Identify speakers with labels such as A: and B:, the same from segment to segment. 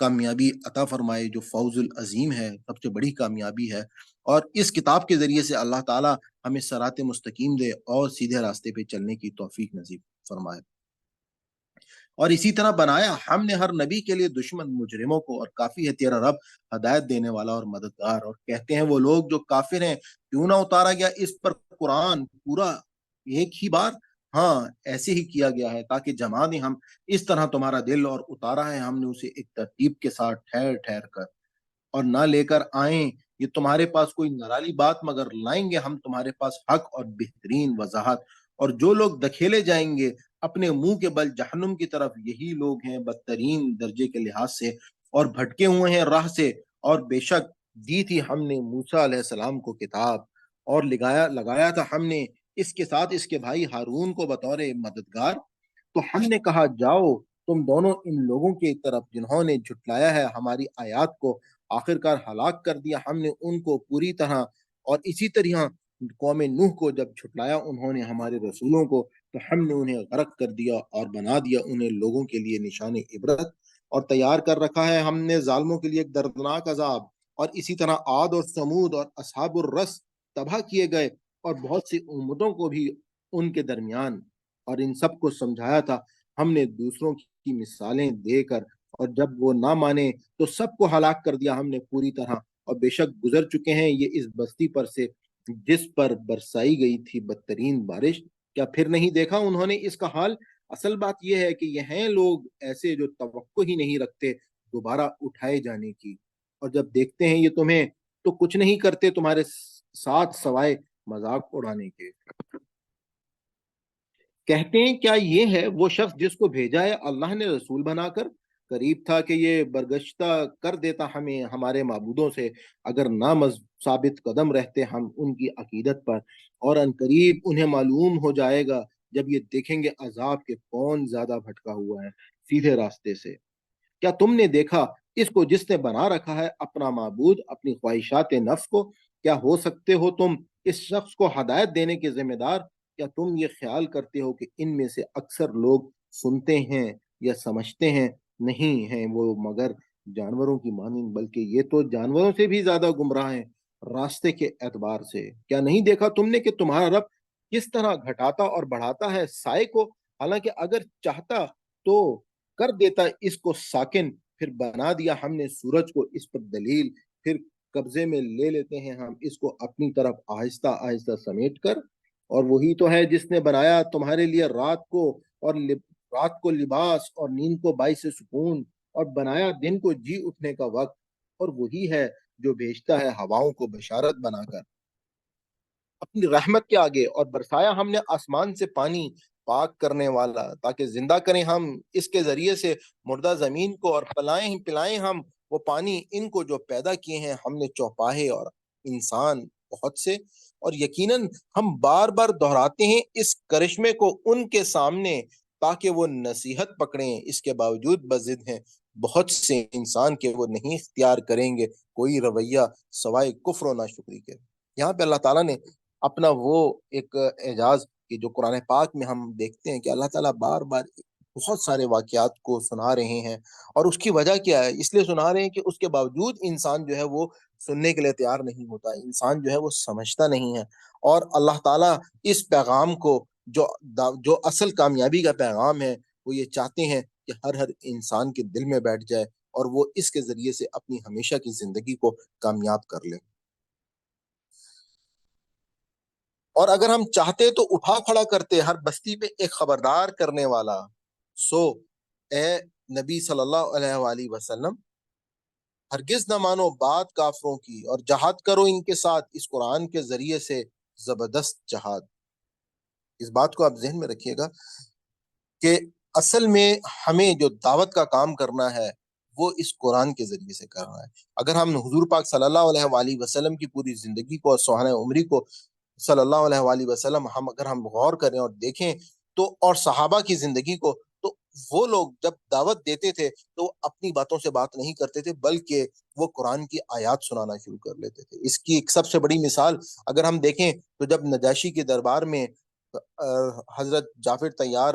A: کامیابی عطا فرمائے جو فوز العظیم ہے، سب سے بڑی کامیابی ہے، اور اس کتاب کے ذریعے سے اللہ تعالیٰ ہمیں صراط مستقیم دے اور سیدھے راستے پہ چلنے کی توفیق نصیب فرمائے۔ اور اسی طرح بنایا ہم نے ہر نبی کے لیے دشمن مجرموں کو، اور کافی ہے تیرا رب ہدایت دینے والا اور مددگار۔ اور کہتے ہیں وہ لوگ جو کافر ہیں، کیوں نہ اتارا گیا اس پر قرآن پورا ایک ہی بار؟ ہاں، ایسے ہی کیا گیا ہے تاکہ جما دیں ہم اس طرح تمہارا دل، اور اتارا ہے ہم نے اسے ایک ترتیب کے ساتھ ٹھہر ٹھہر کر، اور نہ لے کر آئیں یہ تمہارے پاس کوئی نرالی بات، مگر لائیں گے ہم تمہارے پاس حق اور بہترین وضاحت۔ اور جو لوگ دکھیلے جائیں گے اپنے منہ کے بل جہنم کی طرف، یہی لوگ ہیں بدترین درجے کے لحاظ سے اور بھٹکے ہوئے ہیں راہ سے۔ اور بے شک دی تھی ہم نے موسیٰ علیہ السلام کو کتاب، اور لگایا تھا ہم نے اس کے ساتھ اس کے بھائی ہارون کو بطور مددگار۔ تو ہم نے کہا جاؤ تم دونوں ان لوگوں کی طرف جنہوں نے جھٹلایا ہے ہماری آیات کو، آخرکار ہلاک کر دیا ہم نے ان کو پوری طرح۔ اور اسی طرح قوم نوح کو جب جھٹلایا انہوں نے ہمارے رسولوں کو، تو ہم نے انہیں غرق کر دیا اور بنا دیا انہیں لوگوں کے لیے نشان عبرت، اور تیار کر رکھا ہے ہم نے ظالموں کے لیے ایک دردناک عذاب۔ اور اسی طرح عاد اور سمود اور اصحاب الرس تباہ کیے گئے، اور بہت سی امتوں کو بھی ان کے درمیان، اور ان سب کو سمجھایا تھا ہم نے دوسروں کی مثالیں دے کر، اور جب وہ نہ مانے تو سب کو ہلاک کر دیا ہم نے پوری طرح۔ اور بے شک گزر چکے ہیں یہ اس بستی پر سے جس پر برسائی گئی تھی بدترین بارش، کیا پھر نہیں دیکھا انہوں نے اس کا حال؟ اصل بات یہ ہے کہ یہ ہیں لوگ ایسے جو توقع ہی نہیں رکھتے دوبارہ اٹھائے جانے کی، اور جب دیکھتے ہیں یہ تمہیں تو کچھ نہیں کرتے تمہارے ساتھ سوائے مذاق اڑانے کے۔ کہتے ہیں کیا یہ ہے وہ شخص جس کو بھیجا ہے اللہ نے رسول بنا کر؟ قریب تھا کہ یہ برگشتہ کر دیتا ہمیں ہمارے معبودوں سے، اگر نہ ثابت قدم رہتے ہم ان کی عقیدت پر۔ اور ان قریب انہیں معلوم ہو جائے گا جب یہ دیکھیں گے عذاب کے کون زیادہ بھٹکا ہوا ہے سیدھے راستے سے۔ کیا تم نے دیکھا اس کو جس نے بنا رکھا ہے اپنا معبود اپنی خواہشات نفس کو؟ کیا ہو سکتے ہو تم اس شخص کو ہدایت دینے کے ذمہ دار؟ کیا تم یہ خیال کرتے ہو کہ ان میں سے اکثر لوگ سنتے ہیں یا سمجھتے ہیں؟ نہیں ہیں وہ مگر جانوروں کی مانند، بلکہ یہ تو جانوروں سے بھی زیادہ گمراہ ہیں راستے کے اعتبار سے۔ کیا نہیں دیکھا تم نے کہ تمہارا رب کس طرح گھٹاتا اور بڑھاتا ہے سائے کو، حالانکہ اگر چاہتا تو کر دیتا اس کو ساکن، پھر بنا دیا ہم نے سورج کو اس پر دلیل، پھر قبضے میں لے لیتے ہیں ہم اس کو اپنی طرف آہستہ آہستہ سمیٹ کر۔ اور وہی تو ہے جس نے بنایا تمہارے لیے رات کو، اور رات کو لباس اور نیند کو باعث سکون، اور بنایا دن کو جی اٹھنے کا وقت، اور وہی ہے جو بھیجتا ہے ہواؤں کو بشارت بنا کر اپنی رحمت کے آگے، اور برسایا ہم نے آسمان سے پانی پاک کرنے والا تاکہ زندہ کریں ہم اس کے ذریعے سے مردہ زمین کو، اور پلائیں ہم وہ پانی ان کو جو پیدا کیے ہیں ہم نے چوپاہے اور انسان بہت سے۔ اور یقیناً ہم بار بار دہراتے ہیں اس کرشمے کو ان کے سامنے تاکہ وہ نصیحت پکڑیں، اس کے باوجود بضد ہیں بہت سے انسان کے وہ نہیں اختیار کریں گے کوئی رویہ سوائے کفر و ناشکری کے۔ یہاں پہ اللہ تعالیٰ نے اپنا وہ ایک اعجاز کہ جو قرآن پاک میں ہم دیکھتے ہیں کہ اللہ تعالیٰ بار بار بہت سارے واقعات کو سنا رہے ہیں، اور اس کی وجہ کیا ہے؟ اس لیے سنا رہے ہیں کہ اس کے باوجود انسان جو ہے وہ سننے کے لیے تیار نہیں ہوتا، انسان جو ہے وہ سمجھتا نہیں ہے۔ اور اللہ تعالیٰ اس پیغام کو جو اصل کامیابی کا پیغام ہے وہ یہ چاہتے ہیں کہ ہر انسان کے دل میں بیٹھ جائے، اور وہ اس کے ذریعے سے اپنی ہمیشہ کی زندگی کو کامیاب کر لے۔ اور اگر ہم چاہتے تو اٹھا کھڑا کرتے ہر بستی پہ ایک خبردار کرنے والا۔ سو اے نبی صلی اللہ علیہ وآلہ وسلم، ہرگز نہ مانو بات کافروں کی، اور جہاد کرو ان کے ساتھ اس قرآن کے ذریعے سے زبردست جہاد۔ اس بات کو آپ ذہن میں رکھیے گا کہ اصل میں ہمیں جو دعوت کا کام کرنا ہے وہ اس قرآن کے ذریعے سے کرنا ہے۔ اگر ہم حضور پاک صلی اللہ علیہ وآلہ وسلم کی پوری زندگی کو اور سوانح عمری کو صلی اللہ علیہ وآلہ وسلم اگر ہم غور کریں اور دیکھیں تو، اور صحابہ کی زندگی کو، تو وہ لوگ جب دعوت دیتے تھے تو وہ اپنی باتوں سے بات نہیں کرتے تھے بلکہ وہ قرآن کی آیات سنانا شروع کر لیتے تھے۔ اس کی ایک سب سے بڑی مثال اگر ہم دیکھیں تو جب نجاشی کے دربار میں حضرت جعفر طیار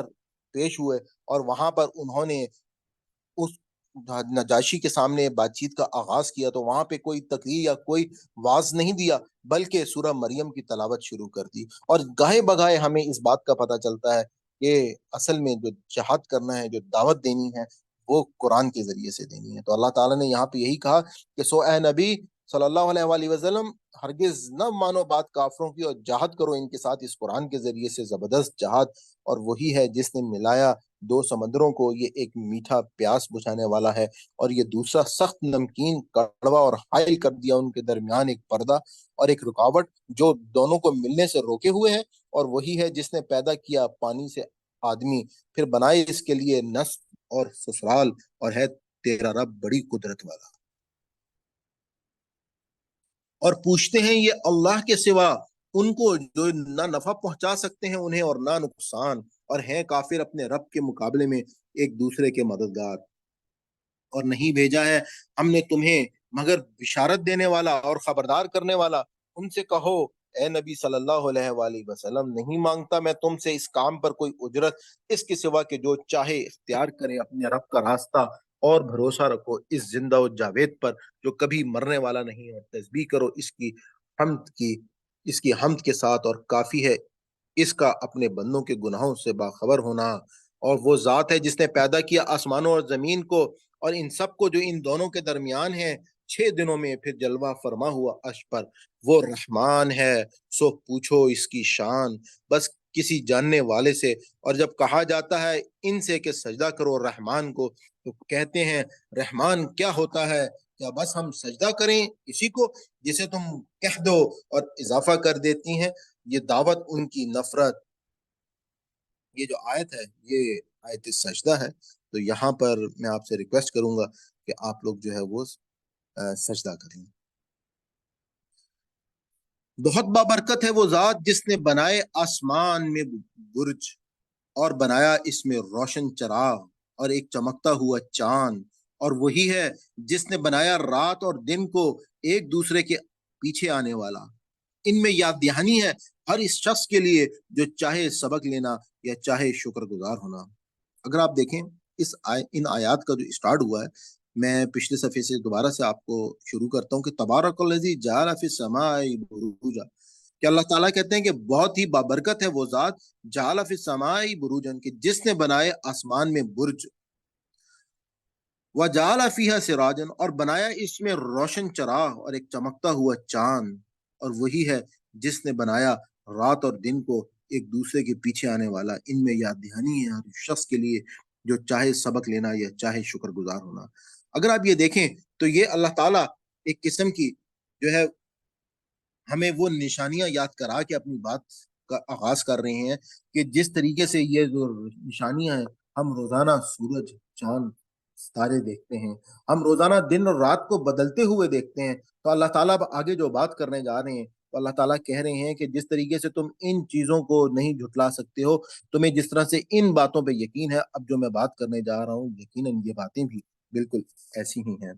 A: پیش ہوئے، اور وہاں پر انہوں نے اس نجاشی کے سامنے بات چیت کا آغاز کیا تو وہاں پہ کوئی تقریر یا کوئی واز نہیں دیا، بلکہ سورہ مریم کی تلاوت شروع کر دی۔ اور گاہے بگاہے ہمیں اس بات کا پتہ چلتا ہے کہ اصل میں جو جہاد کرنا ہے، جو دعوت دینی ہے، وہ قرآن کے ذریعے سے دینی ہے۔ تو اللہ تعالیٰ نے یہاں پہ یہی کہا کہ سو اے نبی صلی اللہ علیہ وآلہ وسلم، ہرگز نہ مانو بات کافروں کی اور جہاد کرو ان کے ساتھ اس قرآن کے ذریعے سے، زبردست جہاد۔ اور وہی ہے جس نے ملایا دو سمندروں کو، یہ ایک میٹھا پیاس بجھانے والا ہے، اور یہ دوسرا سخت نمکین کڑوا، اور حائل کر دیا ان کے درمیان ایک پردہ اور ایک رکاوٹ جو دونوں کو ملنے سے روکے ہوئے ہے۔ اور وہی ہے جس نے پیدا کیا پانی سے آدمی، پھر بنائے اس کے لیے نسل اور سسرال، اور ہے تیرا رب بڑی قدرت والا۔ اور پوچھتے ہیں یہ اللہ کے سوا ان کو جو نہ نفع پہنچا سکتے ہیں انہیں اور نہ نقصان، اور ہیں کافر اپنے رب کے مقابلے میں ایک دوسرے کے مددگار۔ اور نہیں بھیجا ہے ہم نے تمہیں مگر بشارت دینے والا اور خبردار کرنے والا۔ ان سے کہو اے نبی صلی اللہ علیہ وآلہ وسلم، نہیں مانگتا میں تم سے اس کام پر کوئی اجرت، اس کے سوا کہ جو چاہے اختیار کرے اپنے رب کا راستہ، اور بھروسہ رکھو اس زندہ و جاوید پر جو کبھی مرنے والا نہیں، اور تسبیح کرو اس کی حمد کے ساتھ، اور کافی ہے اس کا اپنے بندوں کے گناہوں سے باخبر ہونا۔ اور وہ ذات ہے جس نے پیدا کیا آسمانوں اور زمین کو اور ان سب کو جو ان دونوں کے درمیان ہے 6 دنوں میں، پھر جلوہ فرما ہوا عرش پر۔ وہ رحمان ہے، سو پوچھو اس کی شان بس کسی جاننے والے سے۔ اور جب کہا جاتا ہے ان سے کہ سجدہ کرو رحمان کو، تو کہتے ہیں رحمان کیا ہوتا ہے؟ کیا بس ہم سجدہ کریں اسی کو جسے تم کہہ دو اور اضافہ کر دیتی ہیں؟ یہ دعوت ان کی نفرت۔ یہ جو آیت ہے یہ آیت سجدہ ہے۔ تو یہاں پر میں آپ سے ریکویسٹ کروں گا کہ آپ لوگ جو ہے وہ سجدہ کریں۔ بہت بابرکت ہے وہ ذات جس نے بنائے آسمان میں برج، اور بنایا اس میں روشن چراغ اور ایک چمکتا ہوا چاند۔ اور وہی ہے جس نے بنایا رات اور دن کو ایک دوسرے کے پیچھے آنے والا۔ ان میں یاد دہانی ہے ہر اس شخص کے لیے جو چاہے سبق لینا یا چاہے شکر گزار ہونا۔ اگر آپ دیکھیں ان آیات کا جو اسٹارٹ ہوا ہے، میں پچھلے صفحے سے دوبارہ سے آپ کو شروع کرتا ہوں کہ تبارک الذی جعل فی السماء بروجا، کہ اللہ تعالیٰ کہتے ہیں کہ بہت ہی بابرکت ہے وہ ذات جعل فی السماء بروجا، کہ جس نے بنائے آسمان میں برج، وجعل فیہا سراجا، اور بنایا اس میں روشن چراغ اور ایک چمکتا ہوا چاند۔ اور وہی ہے جس نے بنایا رات اور دن کو ایک دوسرے کے پیچھے آنے والا۔ ان میں یاد دہانی ہے ہر شخص کے لیے جو چاہے سبق لینا یا چاہے شکر گزار ہونا۔ اگر آپ یہ دیکھیں تو یہ اللہ تعالیٰ ایک قسم کی جو ہے ہمیں وہ نشانیاں یاد کرا کے اپنی بات کا آغاز کر رہے ہیں کہ جس طریقے سے یہ جو نشانیاں ہیں، ہم روزانہ سورج، چاند، ستارے دیکھتے ہیں، ہم روزانہ دن اور رات کو بدلتے ہوئے دیکھتے ہیں۔ تو اللہ تعالیٰ آگے جو بات کرنے جا رہے ہیں تو اللہ تعالیٰ کہہ رہے ہیں کہ جس طریقے سے تم ان چیزوں کو نہیں جھٹلا سکتے ہو، تمہیں جس طرح سے ان باتوں پہ یقین ہے، اب جو میں بات کرنے جا رہا ہوں یقیناً یہ باتیں بھی بالکل ایسی ہی ہیں۔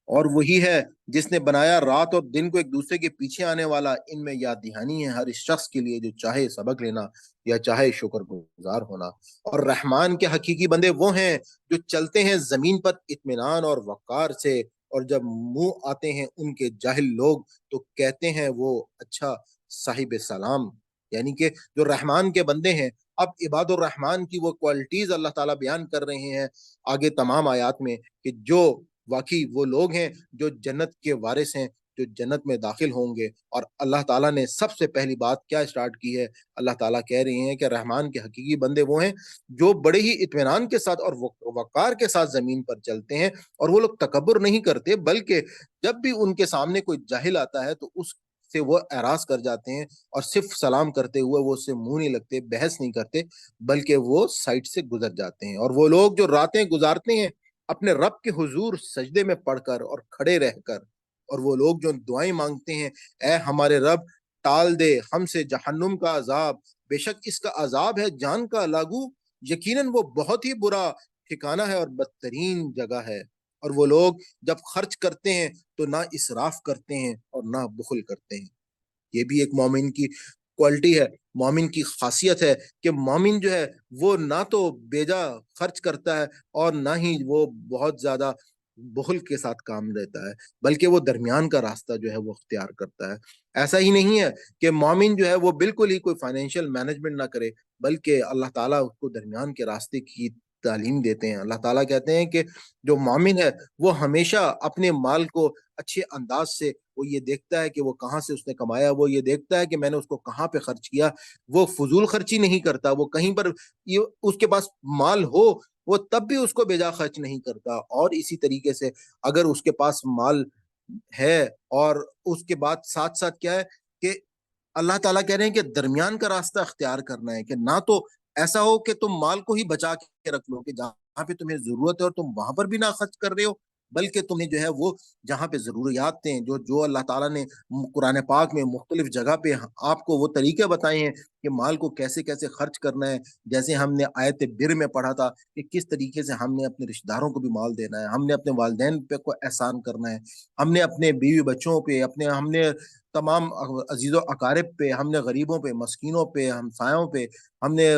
A: اور وہی ہے جس نے بنایا رات اور دن کو ایک دوسرے کے پیچھے آنے والا۔ ان میں یاد دہانی ہے ہر اس شخص کے لیے جو چاہے سبق لینا یا چاہے شکر گزار ہونا۔ اور رحمان کے حقیقی بندے وہ ہیں جو چلتے ہیں زمین پر اطمینان اور وقار سے، اور جب منہ آتے ہیں ان کے جاہل لوگ تو کہتے ہیں وہ اچھا صاحب سلام۔ یعنی کہ جو رحمان کے بندے ہیں، اب عباد الرحمان کی وہ کوالٹیز اللہ تعالیٰ بیان کر رہے ہیں آگے تمام آیات میں، کہ جو واقعی وہ لوگ ہیں جو جنت کے وارث ہیں، جو جنت میں داخل ہوں گے۔ اور اللہ تعالیٰ نے سب سے پہلی بات کیا اسٹارٹ کی ہے؟ اللہ تعالیٰ کہہ رہے ہیں کہ رحمان کے حقیقی بندے وہ ہیں جو بڑے ہی اطمینان کے ساتھ اور وقار کے ساتھ زمین پر چلتے ہیں، اور وہ لوگ تکبر نہیں کرتے، بلکہ جب بھی ان کے سامنے کوئی جاہل آتا ہے تو اس سے وہ اعراض کر جاتے ہیں، اور صرف سلام کرتے ہوئے وہ اس سے منہ نہیں لگتے، بحث نہیں کرتے، بلکہ وہ سائٹ سے گزر جاتے ہیں۔ اور وہ لوگ جو راتیں گزارتے ہیں اپنے رب کے حضور سجدے میں پڑھ کر اور کھڑے رہ کر، اور وہ لوگ جو دعائیں مانگتے ہیں اے ہمارے رب ٹال دے ہم سے جہنم کا عذاب، بے شک اس کا عذاب ہے جان کا لاگو، یقیناً وہ بہت ہی برا ٹھکانہ ہے اور بدترین جگہ ہے۔ اور وہ لوگ جب خرچ کرتے ہیں تو نہ اسراف کرتے ہیں اور نہ بخل کرتے ہیں۔ یہ بھی ایک مومن کی کوالٹی ہے، مومن کی خاصیت ہے کہ مومن جو ہے وہ نہ تو بیجا خرچ کرتا ہے اور نہ ہی وہ بہت زیادہ بخل کے ساتھ کام لیتا ہے، بلکہ وہ درمیان کا راستہ جو ہے وہ اختیار کرتا ہے۔ ایسا ہی نہیں ہے کہ مومن جو ہے وہ بالکل ہی کوئی فائنینشیل مینجمنٹ نہ کرے، بلکہ اللہ تعالیٰ اس کو درمیان کے راستے کی تعلیم دیتے ہیں۔ اللہ تعالیٰ کہتے ہیں کہ جو مومن ہے وہ ہمیشہ اپنے مال کو اچھے انداز سے وہ یہ دیکھتا ہے کہ وہ کہاں سے اس نے کمایا، وہ یہ دیکھتا ہے کہ میں نے اس کو کہاں پہ خرچ کیا، وہ فضول خرچی نہیں کرتا، وہ کہیں پر اس کے پاس مال ہو وہ تب بھی اس کو بیجا خرچ نہیں کرتا۔ اور اسی طریقے سے اگر اس کے پاس مال ہے اور اس کے بعد ساتھ ساتھ کیا ہے کہ اللہ تعالیٰ کہہ رہے ہیں کہ درمیان کا راستہ اختیار کرنا ہے، کہ نہ تو ایسا ہو کہ تم مال کو ہی بچا کے رکھ لو کہ جہاں پہ تمہیں ضرورت ہے اور تم وہاں پر بھی نہ خرچ کر رہے ہو، بلکہ تمہیں جو ہے وہ جہاں پہ ضروریات ہیں جو اللہ تعالیٰ نے قرآن پاک میں مختلف جگہ پہ آپ کو وہ طریقے بتائے ہیں کہ مال کو کیسے کیسے خرچ کرنا ہے۔ جیسے ہم نے آیت بر میں پڑھا تھا کہ کس طریقے سے ہم نے اپنے رشتہ داروں کو بھی مال دینا ہے، ہم نے اپنے والدین پہ کو احسان کرنا ہے، ہم نے اپنے بیوی بچوں پہ، ہم نے تمام عزیز و اقارب پہ، ہم نے غریبوں پہ، مسکینوں پہ، ہمسایوں پہ، ہم نے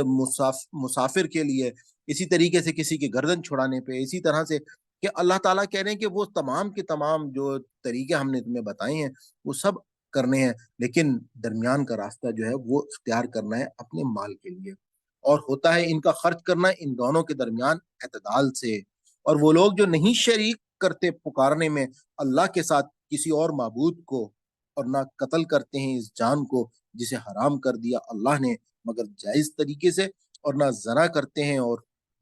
A: مسافر کے لیے، اسی طریقے سے کسی کی گردن چھڑانے پہ، اسی طرح سے کہ اللہ تعالیٰ کہہ رہے ہیں کہ وہ تمام کے تمام جو طریقے ہم نے تمہیں بتائے ہیں وہ سب کرنے ہیں، لیکن درمیان کا راستہ جو ہے وہ اختیار کرنا ہے اپنے مال کے لیے، اور ہوتا ہے ان کا خرچ کرنا ان دونوں کے درمیان اعتدال سے۔ اور وہ لوگ جو نہیں شریک کرتے پکارنے میں اللہ کے ساتھ کسی اور معبود کو، اور نہ قتل کرتے ہیں اس جان کو جسے حرام کر دیا اللہ نے مگر جائز طریقے سے، اور نہ زنا کرتے ہیں، اور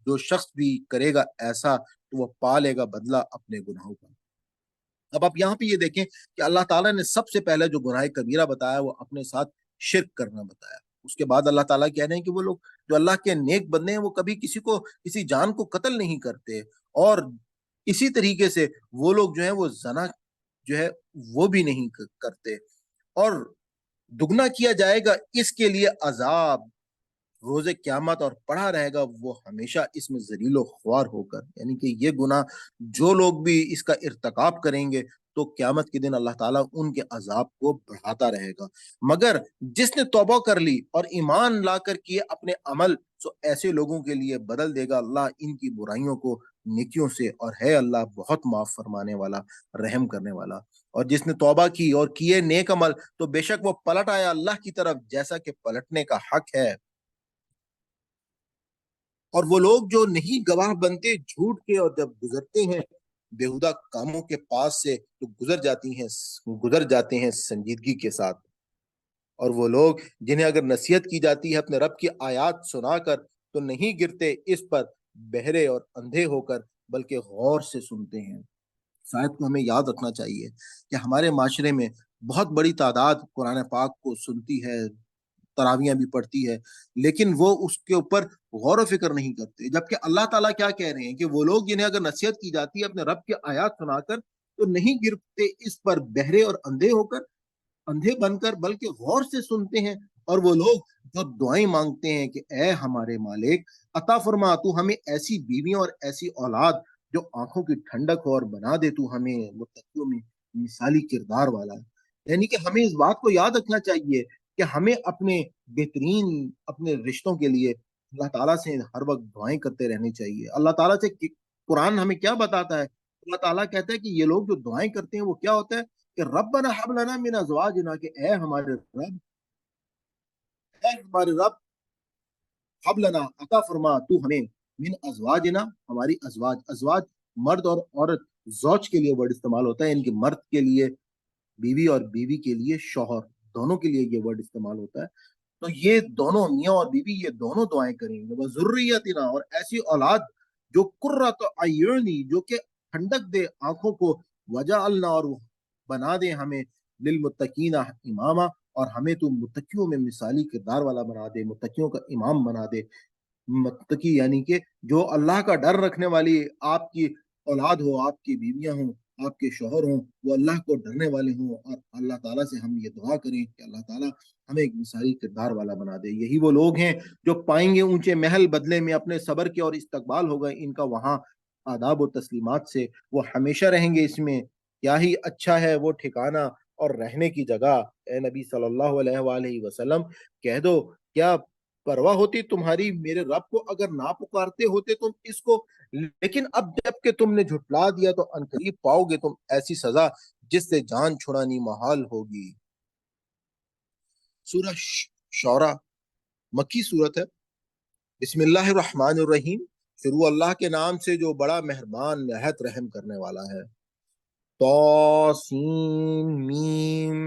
A: جو شخص بھی کرے گا ایسا تو وہ پا لے گا بدلہ اپنے گناہوں کا۔ اب آپ یہاں پہ یہ دیکھیں کہ اللہ تعالیٰ نے سب سے پہلے جو گناہ کبیرہ بتایا وہ اپنے ساتھ شرک کرنا بتایا۔ اس کے بعد اللہ تعالیٰ کہہ رہے ہیں کہ وہ لوگ جو اللہ کے نیک بندے ہیں وہ کبھی کسی جان کو قتل نہیں کرتے، اور اسی طریقے سے وہ لوگ جو ہیں وہ زنا جو ہے وہ بھی نہیں کرتے، اور دگنا کیا جائے گا اس کے لیے عذاب روز قیامت، اور پڑا رہے گا وہ ہمیشہ اس میں ذلیل و خوار ہو کر۔ یعنی کہ یہ گناہ جو لوگ بھی اس کا ارتکاب کریں گے تو قیامت کے دن اللہ تعالیٰ ان کے عذاب کو بڑھاتا رہے گا، مگر جس نے توبہ کر لی اور ایمان لا کر کیے اپنے عمل، تو ایسے لوگوں کے لیے بدل دے گا اللہ ان کی برائیوں کو نیکیوں سے، اور ہے اللہ بہت معاف فرمانے والا، رحم کرنے والا۔ اور جس نے توبہ کی اور کیے نیک عمل تو بے شک وہ پلٹ آیا اللہ کی طرف جیسا کہ پلٹنے کا حق ہے۔ اور وہ لوگ جو نہیں گواہ بنتے جھوٹ کے، اور جب گزرتے ہیں بےہودہ کاموں کے پاس سے تو گزر جاتے ہیں سنجیدگی کے ساتھ۔ اور وہ لوگ جنہیں اگر نصیحت کی جاتی ہے اپنے رب کی آیات سنا کر تو نہیں گرتے اس پر بہرے اور اندھے ہو کر، بلکہ غور سے سنتے ہیں۔ شاید کو ہمیں یاد رکھنا چاہیے کہ ہمارے معاشرے میں بہت بڑی تعداد قرآن پاک کو سنتی ہے، تراویاں بھی پڑھتی ہے، لیکن وہ اس کے اوپر غور و فکر نہیں کرتے، جبکہ اللہ تعالیٰ کیا کہہ رہے ہیں کہ وہ لوگ جنہیں اگر نصیحت کی جاتی ہے اپنے رب کی آیات سنا کر تو نہیں گرتے اس پر بہرے اور اندھے ہو کر، اندھے بن کر، بلکہ غور سے سنتے ہیں۔ اور وہ لوگ جو دعائیں مانگتے ہیں کہ اے ہمارے مالک عطا فرما تو ہمیں ایسی بیویاں اور ایسی اولاد جو آنکھوں کی ٹھنڈک ہو، اور بنا دے تو ہمیں متقیوں میں مثالی کردار والا ہے۔ یعنی کہ ہمیں اس بات کو یاد رکھنا چاہیے کہ ہمیں اپنے بہترین اپنے رشتوں کے لیے اللہ تعالیٰ سے ہر وقت دعائیں کرتے رہنی چاہیے۔ اللہ تعالیٰ سے قرآن ہمیں کیا بتاتا ہے؟ اللہ تعالیٰ کہتا ہے کہ یہ لوگ جو دعائیں کرتے ہیں وہ کیا ہوتا ہے کہ ربنا حب لنا من ازواجنا، کہ اے ہمارے رب حب لنا عطا فرما تو ہمیں من ازواجنا، ہماری ازواج مرد اور عورت، زوج کے لیے ورڈ استعمال ہوتا ہے، ان کے مرد کے لیے بیوی اور بیوی کے لیے شوہر، دونوں کے لیے یہ ورڈ استعمال ہوتا ہے۔ تو یہ دونوں میاں اور بیوی یہ دونوں دعائیں کریں گے، وہ ذریتنا، اور ایسی اولاد جو قرۃ اعینی، جو کہ ٹھنڈک دے آنکھوں کو، وجعلنا، اور بنا دے ہمیں للمتقین اماما، اور ہمیں تو متقیوں میں مثالی کردار والا بنا دے، متقیوں کا امام بنا دے۔ متقی یعنی کہ جو اللہ کا ڈر رکھنے والی آپ کی اولاد ہو، آپ کی بیویاں ہوں، آپ کے شوہر ہوں، وہ اللہ کو ڈرنے والے ہوں، اور اللہ تعالیٰ سے ہم یہ دعا کریں کہ اللہ تعالیٰ ہمیں ایک مثالی کردار والا بنا دے۔ یہی وہ لوگ ہیں جو پائیں گے اونچے محل، بدلے میں اپنے صبر کے، اور استقبال ہوگا ان کا وہاں آداب و تسلیمات سے، وہ ہمیشہ رہیں گے اس میں، کیا ہی اچھا ہے وہ ٹھکانہ، اور رہنے کی جگہ۔ اے نبی صلی اللہ علیہ وآلہ وسلم کہہ دو، کیا پرواہ ہوتی تمہاری میرے رب کو اگر نہ پکارتے ہوتے تم اس کو؟ لیکن اب جب کہ تم نے جھٹلا دیا تو انقریب پاؤ گے تم ایسی سزا جس سے جان چھڑانی محال ہوگی۔ سورہ شعراء مکی صورت ہے۔ بسم اللہ الرحمن الرحیم، شروع اللہ کے نام سے جو بڑا مہربان نہایت رحم کرنے والا ہے۔ توسین میم،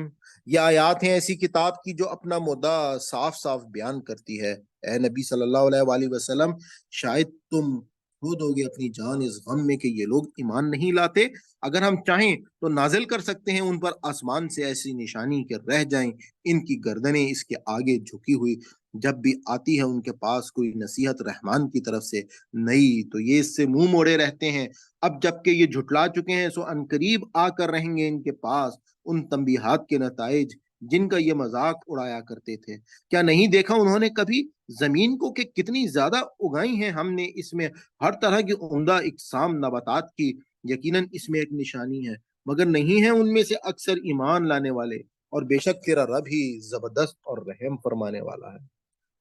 A: یہ آیات ہیں ایسی کتاب کی جو اپنا مدعا صاف صاف بیان کرتی ہے۔ اے نبی صلی اللہ علیہ وآلہ وسلم، شاید تم کھو دو گے اپنی جان اس غم میں کہ یہ لوگ ایمان نہیں لاتے۔ اگر ہم چاہیں تو نازل کر سکتے ہیں ان پر آسمان سے ایسی نشانی کہ رہ جائیں ان کی گردنیں اس کے آگے جھکی ہوئی، جب بھی آتی ہے ان کے پاس کوئی نصیحت رحمان کی طرف سے نئی تو یہ اس سے منہ موڑے رہتے ہیں۔ اب جب کہ یہ جھٹلا چکے ہیں سو انقریب آ کر رہیں گے ان کے پاس ان تنبیہات کے نتائج جن کا یہ مذاق اڑایا کرتے تھے۔ کیا نہیں دیکھا انہوں نے کبھی زمین کو کہ کتنی زیادہ اگائی ہیں ہم نے اس میں ہر طرح کی عمدہ اقسام نباتات کی، یقیناً اس میں ایک نشانی ہے، مگر نہیں ہے ان میں سے اکثر ایمان لانے والے، اور بے شک تیرا رب ہی زبردست اور رحم فرمانے والا ہے۔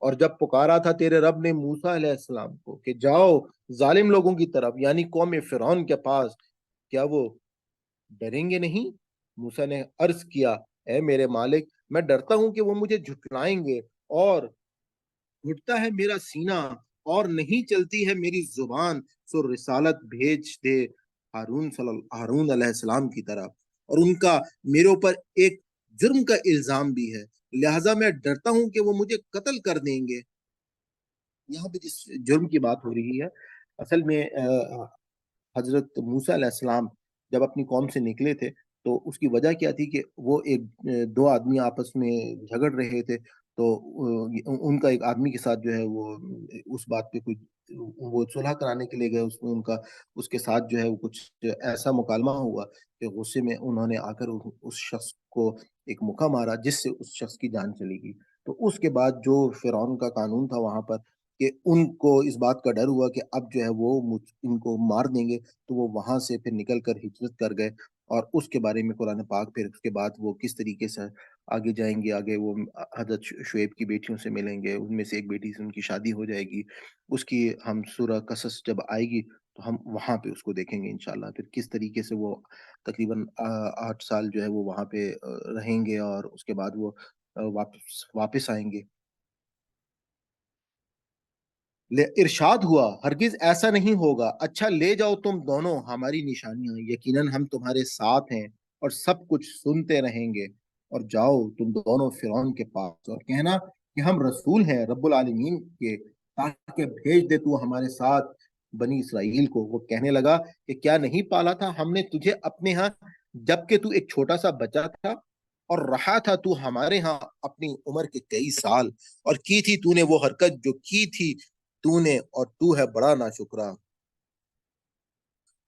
A: اور جب پکارا تھا تیرے رب نے موسیٰ علیہ السلام کو کہ جاؤ ظالم لوگوں کی طرف یعنی قوم فرعون کے پاس، کیا وہ ڈریں گے نہیں؟ موسیٰ نے عرض کیا، اے میرے مالک، میں ڈرتا ہوں کہ وہ مجھے جھٹلائیں گے، اور گھٹتا ہے میرا سینہ اور نہیں چلتی ہے میری زبان، سو رسالت بھیج دے ہارون علیہ السلام کی طرف، اور ان کا میرے اوپر ایک جرم کا الزام بھی ہے، لہٰذا میں ڈرتا ہوں کہ وہ مجھے قتل کر دیں گے۔ یہاں پہ جس جرم کی بات ہو رہی ہے اصل میں حضرت موسیٰ علیہ السلام جب اپنی قوم سے نکلے تھے تو اس کی وجہ کیا تھی کہ وہ ایک دو آدمی آپس میں جھگڑ رہے تھے، تو ان کا ایک آدمی کے ساتھ جو ہے وہ اس بات پہ کوئی وہ صلح کرانے کے لیے گئے، اس میں ان کا اس کے ساتھ جو ہے وہ کچھ ایسا مکالمہ ہوا کہ غصے میں انہوں نے آ کر اس شخص کو ایک مکہ مارا جس سے اس شخص کی جان چلی گئی۔ تو اس کے بعد جو فرعون کا قانون تھا وہاں پر کہ ان کو اس بات کا ڈر ہوا کہ اب جو ہے وہ ان کو مار دیں گے، تو وہ وہاں سے پھر نکل کر ہجرت کر گئے، اور اس کے بارے میں قرآن پاک پھر اس کے بعد وہ کس طریقے سے آگے جائیں گے، آگے وہ حضرت شعیب کی بیٹیوں سے ملیں گے، ان میں سے ایک بیٹی سے ان کی شادی ہو جائے گی، اس کی ہم سورہ قصص جب آئے گی تو ہم وہاں پہ اس کو دیکھیں گے انشاءاللہ، پھر کس طریقے سے وہ تقریباً 8 سال جو ہے وہ وہاں پہ رہیں گے، اور اس کے بعد وہ واپس آئیں گے۔ ارشاد ہوا، ہرگز ایسا نہیں ہوگا، اچھا لے جاؤ تم دونوں ہماری نشانیاں، یقیناً ہم تمہارے ساتھ ہیں اور سب کچھ سنتے رہیں گے، اور جاؤ تم دونوں فرعون کے پاس اور کہنا کہ ہم رسول ہیں رب العالمین کے، تاکہ بھیج دے تو ہمارے ساتھ بنی اسرائیل کو۔ وہ کہنے لگا کہ کیا نہیں پالا تھا ہم نے تجھے اپنے ہاں جب کہ تو ایک چھوٹا سا بچہ تھا، اور رہا تھا تو ہمارے ہاں اپنی عمر کے کئی سال، اور کی تھی تو نے وہ حرکت جو کی تھی تو نے، اور تو ہے بڑا ناشکرا۔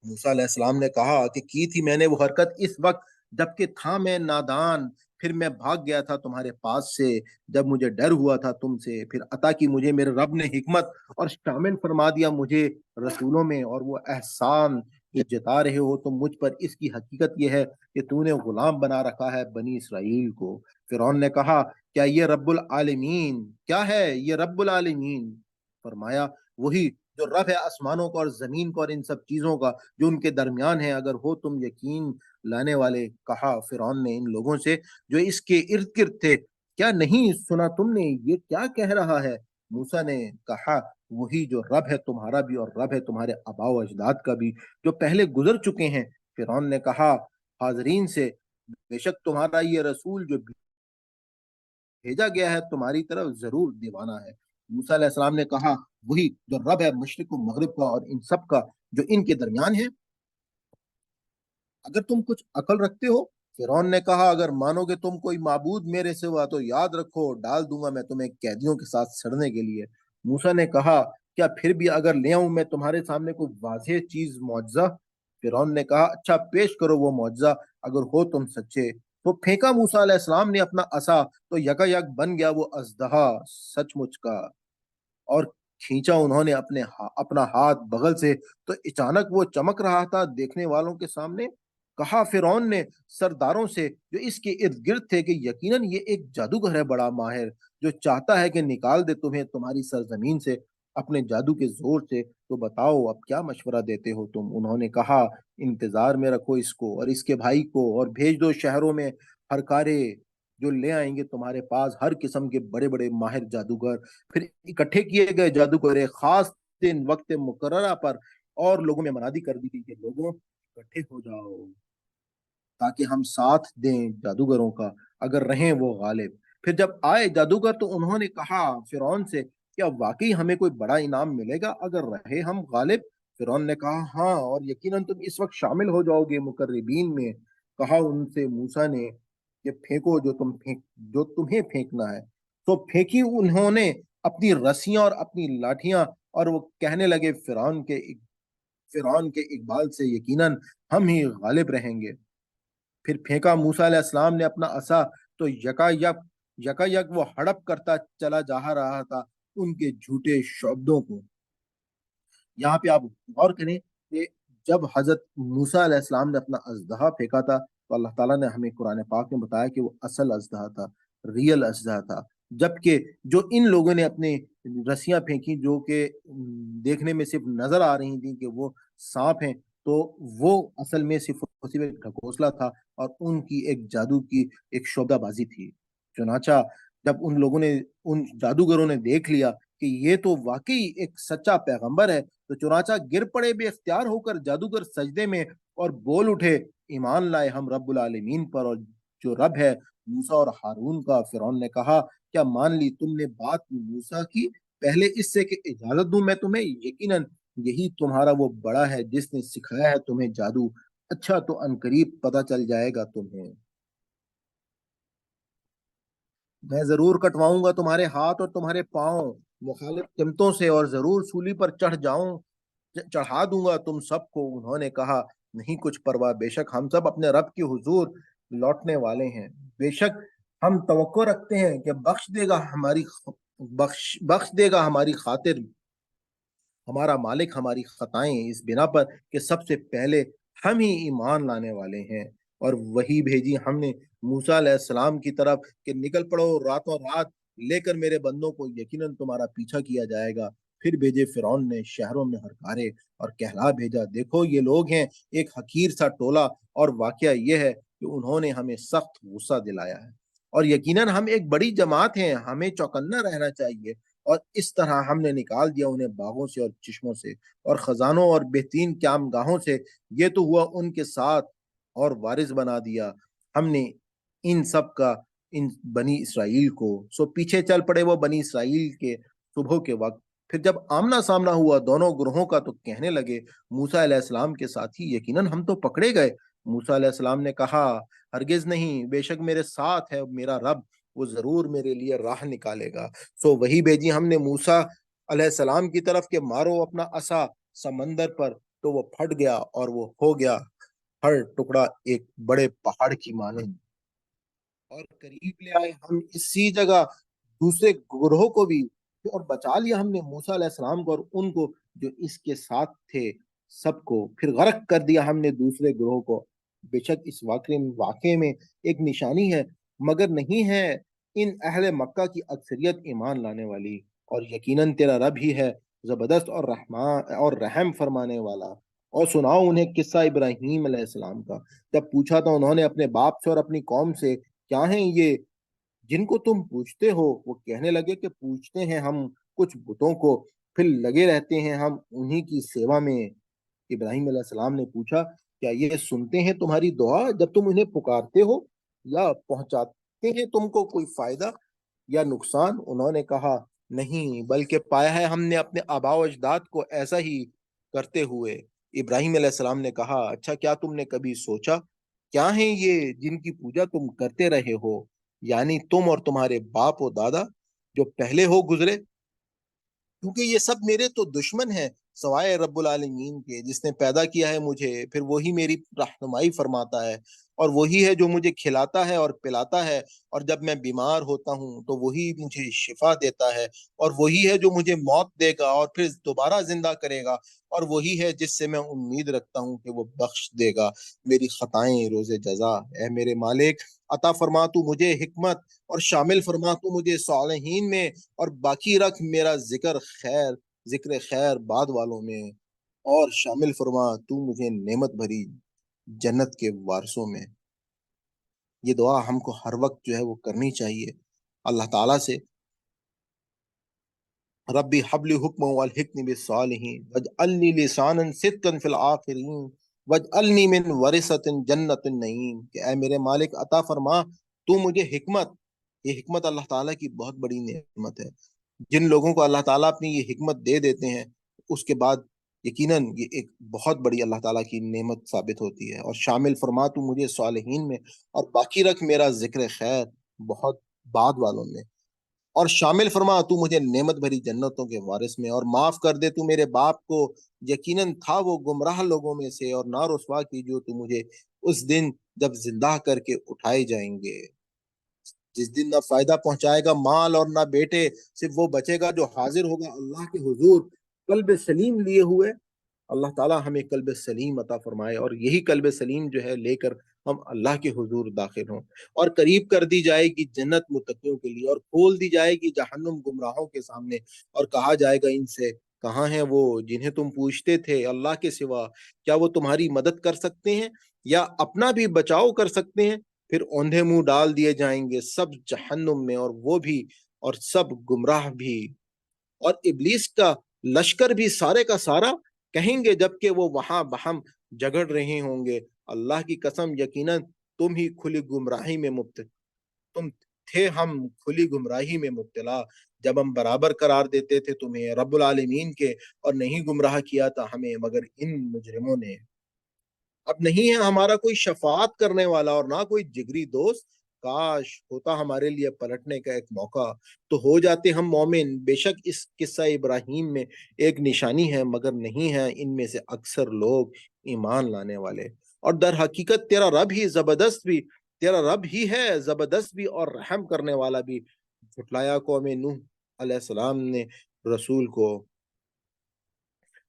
A: موسیٰ علیہ السلام نے کہا کہ کی تھی میں نے وہ حرکت اس وقت جبکہ تھا میں نادان، پھر میں بھاگ گیا تھا تمہارے پاس سے جب مجھے ڈر ہوا تھا تم سے، پھر عطا کی مجھے میرے رب نے حکمت اور شامل فرما دیا مجھے رسولوں میں، اور وہ احسان جو جتا رہے ہو تم مجھ پر اس کی حقیقت یہ ہے کہ تو نے غلام بنا رکھا ہے بنی اسرائیل کو۔ فرعون نے کہا کیا یہ رب العالمین کیا ہے یہ رب العالمین؟ فرمایا وہی جو رب ہے آسمانوں کا اور زمین کا اور ان سب چیزوں کا جو ان کے درمیان ہے، اگر ہو تم یقین لانے والے۔ کہا فرعون نے ان لوگوں سے جو اس کے ارد گرد تھے، کیا نہیں سنا تم نے یہ کیا کہہ رہا ہے؟ موسیٰ نے کہا وہی جو رب ہے تمہارا بھی اور رب ہے تمہارے آباء و اجداد کا بھی جو پہلے گزر چکے ہیں۔ فرعون نے کہا حاضرین سے، بے شک تمہارا یہ رسول جو بھیجا گیا ہے تمہاری طرف ضرور دیوانہ ہے۔ موسیٰ علیہ السلام نے کہا وہی جو رب ہے مشرق و مغرب کا اور ان سب کا جو ان کے درمیان ہے، اگر تم کچھ عقل رکھتے ہو۔ فرعون نے کہا اگر مانو گے تم کوئی معبود میرے سوا تو یاد رکھو ڈال دوں گا میں تمہیں قیدیوں کے ساتھ سڑنے کے لیے۔ موسیٰ نے کہا کیا پھر بھی اگر لے آؤں میں تمہارے سامنے کوئی واضح چیز معجزہ؟ فرعون نے کہا اچھا پیش کرو وہ معجزہ اگر ہو تم سچے۔ تو پھینکا موسیٰ علیہ السلام نے اپنا عصا تو یکا یک بن گیا وہ اژدہا سچ مچ کا، اور کھینچا انہوں نے اپنا ہاتھ بغل سے تو اچانک وہ چمک رہا تھا دیکھنے والوں کے سامنے، کہا فرعون نے سرداروں سے جو اس کے ارد گرد تھے کہ یقیناً یہ ایک جادوگر ہے بڑا ماہر، جو چاہتا ہے کہ نکال دے تمہیں تمہاری سرزمین سے اپنے جادو کے زور سے۔ تو بتاؤ اب کیا مشورہ دیتے ہو تم؟ انہوں نے کہا انتظار میں رکھو اس کو اور اس کے بھائی کو، اور بھیج دو شہروں میں ہر کارے جو لے آئیں گے تمہارے پاس ہر قسم کے بڑے بڑے ماہر جادوگر۔ پھر اکٹھے کیے گئے جادوگر ایک خاص دن وقت مقررہ پر اور لوگوں میں منادی کر دی تھی کہ لوگوں اکٹھے ہو جاؤ تاکہ ہم ساتھ دیں جادوگروں کا اگر رہیں وہ غالب۔ پھر جب آئے جادوگر تو انہوں نے کہا فرعون سے کیا واقعی ہمیں کوئی بڑا انعام ملے گا اگر رہے ہم غالب؟ فرعون نے کہا ہاں، اور یقیناً تم اس وقت شامل ہو جاؤ گے مقربین میں۔ کہا ان سے موسیٰ نے کہ پھینکو جو تمہیں پھینکنا ہے۔ تو پھینکی انہوں نے اپنی رسیاں اور اپنی لاٹھیاں، اور وہ کہنے لگے فرعون کے اقبال سے یقیناً ہم ہی غالب رہیں گے۔ پھر پھینکا موسیٰ علیہ السلام نے اپنا عصا، تو یکا یک وہ ہڑپ کرتا چلا جا رہا تھا ان کے جھوٹے شعبدوں کو۔ یہاں پہ آپ غور کریں کہ جب حضرت موسیٰ علیہ السلام نے اپنا اژدہا پھینکا تھا تو اللہ تعالیٰ نے ہمیں قرآن پاک میں بتایا کہ وہ اصل اژدہا تھا، ریئل اژدہا تھا۔ جبکہ جو ان لوگوں نے اپنے رسیاں پھینکی جو کہ دیکھنے میں صرف نظر آ رہی تھیں کہ وہ سانپ ہیں، تو وہ اصل میں صرف ایک ڈھکوسلا تھا اور ان کی ایک جادو کی ایک شعبدہ بازی تھی۔ چنانچہ جب ان جادوگروں نے دیکھ لیا کہ یہ تو واقعی ایک سچا پیغمبر ہے، تو چنانچہ گر پڑے بے اختیار ہو کر جادوگر سجدے میں اور بول اٹھے ایمان لائے ہم رب العالمین پر، اور جو رب ہے موسیٰ اور ہارون کا۔ فرعون نے کہا کیا مان لی تم نے بات موسیٰ کی پہلے اس سے کہ اجازت دوں میں تمہیں؟ یقیناً یہی تمہارا وہ بڑا ہے جس نے سکھایا ہے تمہیں جادو۔ اچھا تو عنقریب پتہ چل جائے گا تمہیں، میں ضرور کٹواؤں گا تمہارے ہاتھ اور تمہارے پاؤں مخالف قیمتوں سے، اور ضرور سولی پر چڑھا دوں گا تم سب کو۔ انہوں نے کہا نہیں کچھ پرواہ، بے شک ہم سب اپنے رب کی حضور لوٹنے والے ہیں، بے شک ہم توقع رکھتے ہیں کہ بخش دے گا ہماری خاطر ہمارا مالک ہماری خطائیں، اس بنا پر کہ سب سے پہلے ہم ہی ایمان لانے والے ہیں۔ اور وہی بھیجی ہم نے موسیٰ علیہ السلام کی طرف کہ نکل پڑو راتوں رات لے کر میرے بندوں کو، یقیناً تمہارا پیچھا کیا جائے گا۔ پھر بھیجے فرعون نے شہروں میں ہرکارے اور کہلا بھیجا دیکھو یہ لوگ ہیں ایک حقیر سا ٹولہ، اور واقعہ یہ ہے کہ انہوں نے ہمیں سخت غصہ دلایا ہے، اور یقیناً ہم ایک بڑی جماعت ہیں، ہمیں چوکنا رہنا چاہیے۔ اور اس طرح ہم نے نکال دیا انہیں باغوں سے اور چشموں سے اور خزانوں اور بہترین قیام گاہوں سے، یہ تو ہوا ان کے ساتھ، اور وارث بنا دیا ہم نے ان سب کا ان بنی اسرائیل کو۔ سو پیچھے چل پڑے وہ بنی اسرائیل کے صبح کے وقت۔ پھر جب آمنا سامنا ہوا دونوں گروہوں کا تو کہنے لگے موسیٰ علیہ السلام کے ساتھی یقیناً ہم تو پکڑے گئے۔ موسیٰ علیہ السلام نے کہا ہرگز نہیں، بے شک میرے ساتھ ہے میرا رب، وہ ضرور میرے لیے راہ نکالے گا۔ سو وہی بھیجی ہم نے موسیٰ علیہ السلام کی طرف کہ مارو اپنا عصا سمندر پر، تو وہ پھٹ گیا اور وہ ہو گیا ہر ٹکڑا ایک بڑے پہاڑ کی مانند۔ اور قریب لے آئے ہم اسی جگہ دوسرے گروہ کو بھی، اور بچا لیا ہم نے موسیٰ علیہ السلام کو اور ان کو جو اس کے ساتھ تھے سب کو، پھر غرق کر دیا ہم نے دوسرے گروہ کو۔ بے شک اس واقعے میں ایک نشانی ہے، مگر نہیں ہے ان اہل مکہ کی اکثریت ایمان لانے والی، اور یقیناً تیرا رب ہی ہے زبردست اور رحم فرمانے والا۔ اور سناؤ انہیں قصہ ابراہیم علیہ السلام کا۔ جب پوچھا تو انہوں نے اپنے باپ سے اور اپنی قوم سے کیا ہیں یہ جن کو تم پوچھتے ہو؟ وہ کہنے لگے کہ پوچھتے ہیں ہم کچھ بتوں کو، پھر لگے رہتے ہیں ہم انہی کی سیوا میں۔ ابراہیم علیہ السلام نے پوچھا کیا یہ سنتے ہیں تمہاری دعا جب تم انہیں پکارتے ہو، یا پہنچاتے ہیں تم کو کوئی فائدہ یا نقصان؟ انہوں نے کہا نہیں، بلکہ پایا ہے ہم نے اپنے آباء و اجداد کو ایسا ہی کرتے ہوئے۔ ابراہیم علیہ السلام نے کہا اچھا کیا تم نے کبھی سوچا کیا ہیں یہ جن کی پوجا تم کرتے رہے ہو، یعنی تم اور تمہارے باپ و دادا جو پہلے ہو گزرے؟ کیونکہ یہ سب میرے تو دشمن ہیں سوائے رب العالمین کے جس نے پیدا کیا ہے مجھے، پھر وہی میری رہنمائی فرماتا ہے۔ اور وہی ہے جو مجھے کھلاتا ہے اور پلاتا ہے، اور جب میں بیمار ہوتا ہوں تو وہی مجھے شفا دیتا ہے، اور وہی ہے جو مجھے موت دے گا اور پھر دوبارہ زندہ کرے گا، اور وہی ہے جس سے میں امید رکھتا ہوں کہ وہ بخش دے گا میری خطائیں روز جزا۔ اے میرے مالک، عطا فرما تو مجھے حکمت، اور شامل فرما تو مجھے صالحین میں، اور باقی رکھ میرا ذکر خیر بعد والوں میں، اور شامل فرما تو مجھے نعمت بھری جنت کے وارثوں میں۔ یہ دعا ہم کو ہر وقت جو ہے وہ کرنی چاہیے اللہ تعالیٰ سے۔ ربی حبلی حکم والحقنی بالصالحین واجعلنی لسانا صدقا فی الآخرین واجعلنی من ورثۃ جنت النعیم، کہ اے میرے مالک عطا فرما تو مجھے حکمت۔ یہ حکمت اللہ تعالیٰ کی بہت بڑی نعمت ہے۔ جن لوگوں کو اللہ تعالیٰ اپنی یہ حکمت دے دیتے ہیں، اس کے بعد یقیناً یہ ایک بہت بڑی اللہ تعالیٰ کی نعمت ثابت ہوتی ہے۔ اور شامل فرما تو مجھے صالحین میں، اور باقی رکھ میرا ذکر خیر بہت بعد والوں میں، اور شامل فرما تو مجھے نعمت بھری جنتوں کے وارث میں، اور معاف کر دے تو میرے باپ کو، یقیناً تھا وہ گمراہ لوگوں میں سے، اور نہ رسوا کیجو تو مجھے اس دن جب زندہ کر کے اٹھائے جائیں گے، جس دن نہ فائدہ پہنچائے گا مال اور نہ بیٹے، صرف وہ بچے گا جو حاضر ہوگا اللہ کے حضور قلب سلیم لیے ہوئے۔ اللہ تعالیٰ ہمیں قلب سلیم عطا فرمائے، اور یہی قلب سلیم جو ہے لے کر ہم اللہ کے حضور داخل ہوں، اور قریب کر دی جائے گی جنت متقیوں کے لیے، اور کھول دی جائے گی جہنم گمراہوں کے سامنے، اور کہا جائے گا ان سے، کہاں ہیں وہ جنہیں تم پوچھتے تھے اللہ کے سوا؟ کیا وہ تمہاری مدد کر سکتے ہیں یا اپنا بھی بچاؤ کر سکتے ہیں؟ پھر اوندھے منہ ڈال دیے جائیں گے سب جہنم میں، اور وہ بھی، اور سب گمراہ بھی، اور ابلیس کا لشکر بھی سارے کا سارا کہیں گے جبکہ وہ وہاں بہم جگڑ رہے ہوں گے، اللہ کی قسم یقیناً تم ہی کھلی گمراہی میں مبتلا، تم تھے ہم کھلی گمراہی میں مبتلا، جب ہم برابر قرار دیتے تھے تمہیں رب العالمین کے، اور نہیں گمراہ کیا تھا ہمیں مگر ان مجرموں نے۔ اب نہیں ہے ہمارا کوئی شفاعت کرنے والا اور نہ کوئی جگری دوست، کاش ہوتا ہمارے لیے پلٹنے کا ایک موقع تو ہو جاتے ہم مومن۔ بے شک اس قصہ ابراہیم میں ایک نشانی ہے، مگر نہیں ہے ان میں سے اکثر لوگ ایمان لانے والے۔ اور در حقیقت تیرا رب ہی زبردست بھی، تیرا رب ہی ہے زبردست بھی اور رحم کرنے والا بھی۔ جھٹلایا قوم نوح علیہ السلام نے رسول کو،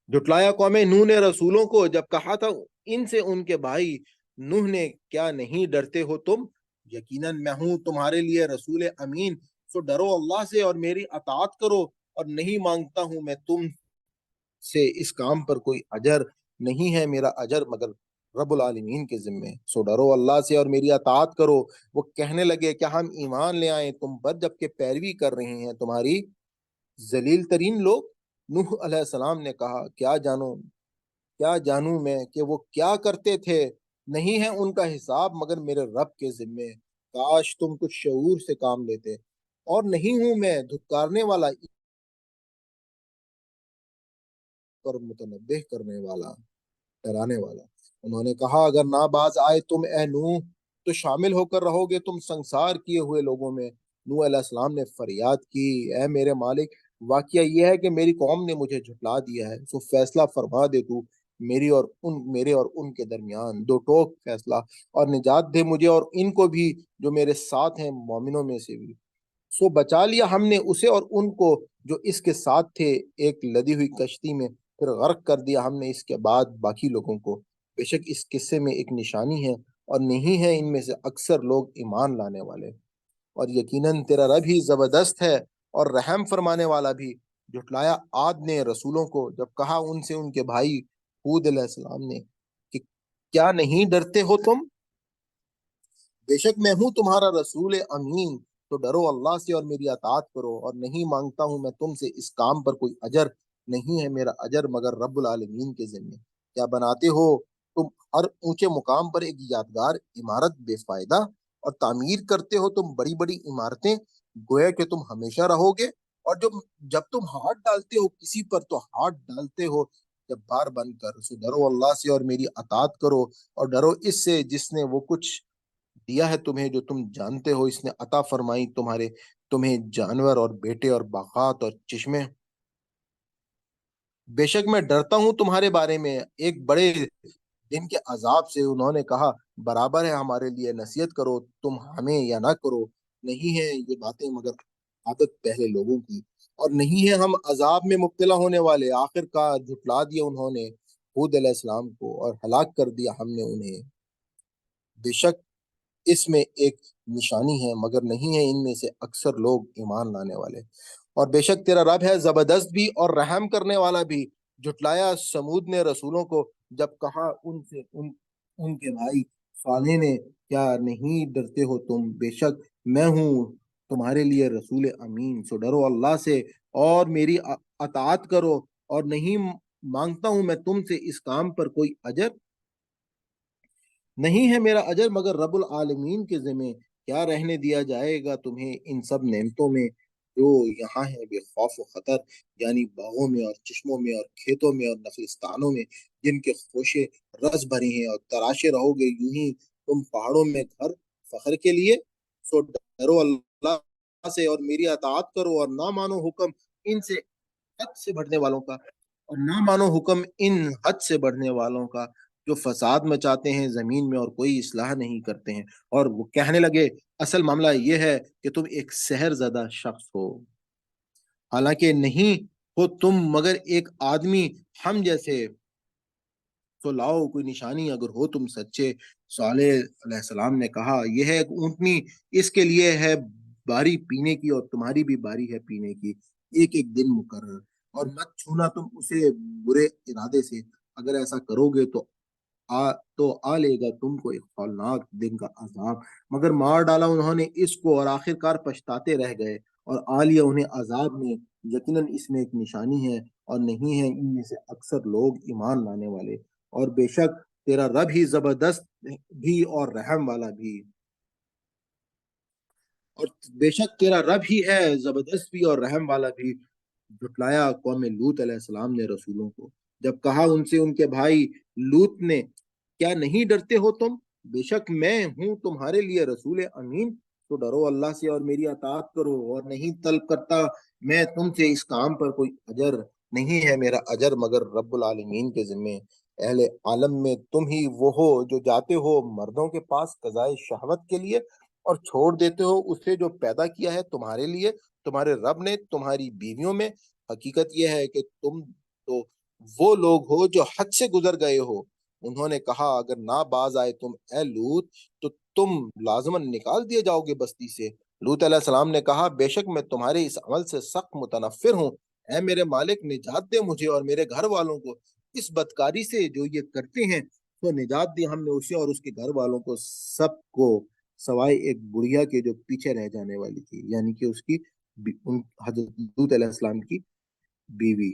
A: جھٹلایا قوم نوح نے رسولوں کو، جب کہا تھا ان سے ان کے بھائی نوح نے، کیا نہیں ڈرتے ہو تم؟ یقیناً میں ہوں تمہارے لیے رسول امین، سو ڈرو اللہ سے اور میری اطاعت کرو، اور نہیں مانگتا ہوں میں تم سے اس کام پر کوئی اجر، نہیں ہے میرا اجر مگر رب العالمین کے ذمے، سو ڈرو اللہ سے اور میری اطاعت کرو۔ وہ کہنے لگے کیا ہم ایمان لے آئیں تم پر جبکہ پیروی کر رہے ہیں تمہاری ذلیل ترین لوگ؟ نوح علیہ السلام نے کہا کیا جانوں میں کہ وہ کیا کرتے تھے، نہیں ہے ان کا حساب مگر میرے رب کے ذمے، کاش تم کچھ شعور سے کام لیتے، اور نہیں ہوں میں دھتکارنے والا پر متنبہ کرنے والا، ڈرانے والا۔ انہوں نے کہا اگر نہ باز آئے تم اے نوح تو شامل ہو کر رہو گے تم سنسار کیے ہوئے لوگوں میں۔ نوح علیہ السلام نے فریاد کی اے میرے مالک، واقعہ یہ ہے کہ میری قوم نے مجھے جھٹلا دیا ہے، سو فیصلہ فرما دے تو میرے اور ان کے درمیان دو ٹوک فیصلہ، اور نجات دے مجھے اور ان کو بھی جو میرے ساتھ ہیں مومنوں میں سے بھی۔ سو بچا لیا ہم نے اسے اور ان کو جو اس کے ساتھ تھے ایک لدی ہوئی کشتی میں، پھر غرق کر دیا ہم نے اس کے بعد باقی لوگوں کو۔ بے شک اس قصے میں ایک نشانی ہے اور نہیں ہے ان میں سے اکثر لوگ ایمان لانے والے، اور یقیناً تیرا رب ہی زبردست ہے اور رحم فرمانے والا بھی۔ جھٹلایا عاد نے رسولوں کو، جب کہا ان سے ان کے بھائی ہود علیہ السلام نے کہ کیا نہیں ڈرتے ہو تم؟ بے شک میں ہوں تمہارا رسول امین، تو ڈرو اللہ سے اور میری اطاعت کرو، اور نہیں مانگتا ہوں میں تم سے اس کام پر کوئی اجر، نہیں ہے میرا اجر مگر رب العالمین کے ذمے۔ کیا بناتے ہو تم ہر اونچے مقام پر ایک یادگار عمارت بے فائدہ، اور تعمیر کرتے ہو تم بڑی بڑی عمارتیں گویا کہ تم ہمیشہ رہو گے، اور جب تم ہاتھ ڈالتے ہو کسی پر تو ہاتھ ڈالتے ہو جب بار بن کر، سو ڈرو اللہ سے اور میری اطاعت کرو، اور ڈرو اس سے جس نے وہ کچھ دیا ہے تمہیں جو تم جانتے ہو، اس نے عطا فرمائی تمہیں جانور اور بیٹے اور باغات اور چشمے۔ بے شک میں ڈرتا ہوں تمہارے بارے میں ایک بڑے جن کے عذاب سے انہوں نے کہا برابر ہے ہمارے لیے، نصیحت کرو تم ہمیں یا نہ کرو، نہیں ہے یہ باتیں مگر عادت پہلے لوگوں کی، اور نہیں ہے ہم عذاب میں مبتلا ہونے والے۔ آخر کار جھٹلا دیا انہوں نے ہود علیہ السلام کو اور ہلاک کر دیا ہم نے انہیں۔ بے شک اس میں ایک نشانی ہے مگر نہیں ہے ان میں سے اکثر لوگ ایمان لانے والے۔ اور بے شک تیرا رب ہے زبردست بھی اور رحم کرنے والا بھی۔ جھٹلایا سمود نے رسولوں کو جب کہا ان سے ان کے بھائی صالح نے، کیا نہیں ڈرتے ہو تم، بے شک میں ہوں تمہارے لیے رسول امین، سو ڈرو اللہ سے اور میری اطاعت کرو، اور نہیں مانگتا ہوں میں تم سے اس کام پر کوئی اجر، نہیں ہے میرا اجر مگر رب العالمین کے ذمہ۔ کیا رہنے دیا جائے گا تمہیں ان سب نعمتوں میں جو یہاں ہیں بے خوف و خطر، یعنی باغوں میں اور چشموں میں اور کھیتوں میں اور نخلستانوں میں جن کے خوشے رس بھری ہیں، اور تراشے رہو گے یوں ہی تم پہاڑوں میں گھر فخر کے لیے، سو ڈرو اللہ سے اور میری اطاعت کرو، اور نہ مانو حکم ان سے حد سے بڑھنے والوں کا، اور نہ مانو حکم ان حد سے بڑھنے والوں کا جو فساد مچاتے ہیں زمین میں اور کوئی اصلاح نہیں کرتے ہیں۔ اور وہ کہنے لگے اصل معاملہ یہ ہے کہ تم ایک سحر زدہ شخص ہو، حالانکہ نہیں ہو تم مگر ایک آدمی ہم جیسے، تو لاؤ کوئی نشانی اگر ہو تم سچے۔ صالح علیہ السلام نے کہا یہ ہے ایک اونٹنی، اس کے لیے ہے باری پینے کی اور تمہاری بھی باری ہے پینے کی، ایک ایک دن مقرر، اور مت چھونا تم اسے برے ارادے سے، اگر ایسا کرو گے تو آ لے گا تم کو ایک ہولناک دن کا عذاب، مگر مار ڈالا انہوں نے اس کو اور آخر کار پچھتاتے رہ گئے، اور آ لیا انہیں عذاب میں، یقیناً اس میں ایک نشانی ہے اور نہیں ہے ان میں سے اکثر لوگ ایمان لانے والے۔ اور بے شک تیرا رب ہی زبردست بھی اور رحم والا بھی، اور بے شک تیرا رب ہی ہے زبردست بھی اور رحم والا بھی۔ جھٹلایا قوم لوط علیہ السلام نے رسولوں کو جب کہا ان سے ان کے بھائی لوط نے، کیا نہیں ڈرتے ہو تم، بے شک میں ہوں تمہارے لیے رسول امین، تو ڈرو اللہ سے اور میری اطاعت کرو، اور نہیں طلب کرتا میں تم سے اس کام پر کوئی اجر، نہیں ہے میرا اجر مگر رب العالمین کے ذمے۔ اہل عالم میں تم ہی وہ ہو جو جاتے ہو مردوں کے پاس قضائے شہوت کے لیے، اور چھوڑ دیتے ہو اسے جو پیدا کیا ہے تمہارے لیے تمہارے رب نے تمہاری بیویوں میں، حقیقت یہ ہے کہ تم تو وہ لوگ ہو جو حد سے گزر گئے ہو۔ انہوں نے کہا اگر نہ باز آئے تم اے لوط تو تم لازماً نکال دیے جاؤ گے بستی سے۔ لوط علیہ السلام نے کہا بے شک میں تمہارے اس عمل سے سخت متنفر ہوں، اے میرے مالک نجات دے مجھے اور میرے گھر والوں کو اس بدکاری سے جو یہ کرتے ہیں، تو نجات دی ہم نے اسے اور اس کے گھر والوں کو سب کو، سوائے ایک بڑھیا کے جو پیچھے رہ جانے والی تھی، یعنی کہ اس کی حضرت لوط علیہ السلام کی بیوی۔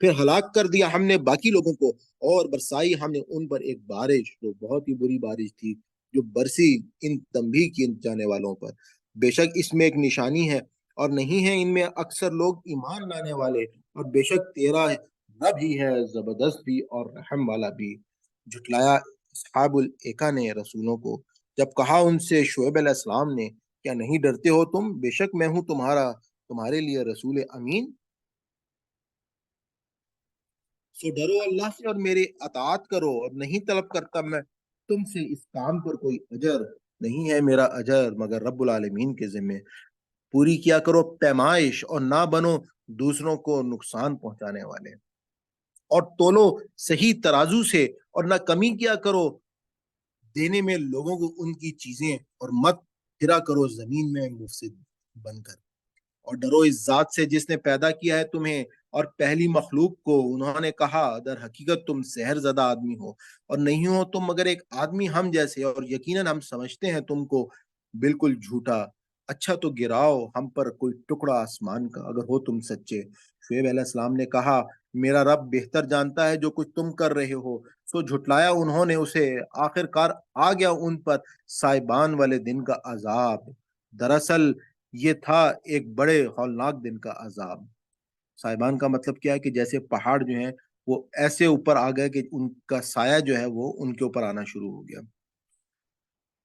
A: پھر ہلاک کر دیا ہم نے باقی لوگوں کو، اور برسائی ہم نے ان پر ایک بارش جو بہت ہی بری بارش تھی جو برسی ان تنبیہ کیے جانے والوں پر۔ بے شک اس میں ایک نشانی ہے اور نہیں ہے ان میں اکثر لوگ ایمان لانے والے، اور بے شک تیرا رب ہی ہے زبردست بھی اور رحم والا بھی۔ جھٹلایا اصحاب الایکا نے رسولوں کو جب کہا ان سے شعیب علیہ السلام نے، کیا نہیں ڈرتے ہو تم، بے شک میں ہوں تمہارے لیے رسول امین، سو ڈرو اللہ سے اور میری اطاعت کرو، اور نہیں طلب کرتا میں تم سے اس کام پر کوئی اجر، نہیں ہے میرا اجر مگر رب العالمین کے ذمے۔ پوری کیا کرو پیمائش اور نہ بنو دوسروں کو نقصان پہنچانے والے، اور تولو صحیح ترازو سے اور نہ کمی کیا کرو دینے میں لوگوں کو ان کی چیزیں، اور مت پھرا کرو زمین میں مفسد بن کر، اور ڈرو اس ذات سے جس نے پیدا کیا ہے تمہیں اور پہلی مخلوق کو۔ انہوں نے کہا در حقیقت تم سحر زدہ آدمی ہو اور نہیں ہو تم مگر ایک آدمی ہم جیسے، اور یقیناً ہم سمجھتے ہیں تم کو بالکل جھوٹا، اچھا تو گراؤ ہم پر کوئی ٹکڑا آسمان کا اگر ہو تم سچے۔ شعیب علیہ السلام نے کہا میرا رب بہتر جانتا ہے جو کچھ تم کر رہے ہو، سو جھٹلایا انہوں نے اسے، آخر کار آ گیا ان پر سائبان والے دن کا عذاب، دراصل یہ تھا ایک بڑے ہولناک دن کا عذاب۔ سائبان کا مطلب کیا ہے کہ جیسے پہاڑ جو ہیں وہ ایسے اوپر آ گئے کہ ان کا سایہ جو ہے وہ ان کے اوپر آنا شروع ہو گیا۔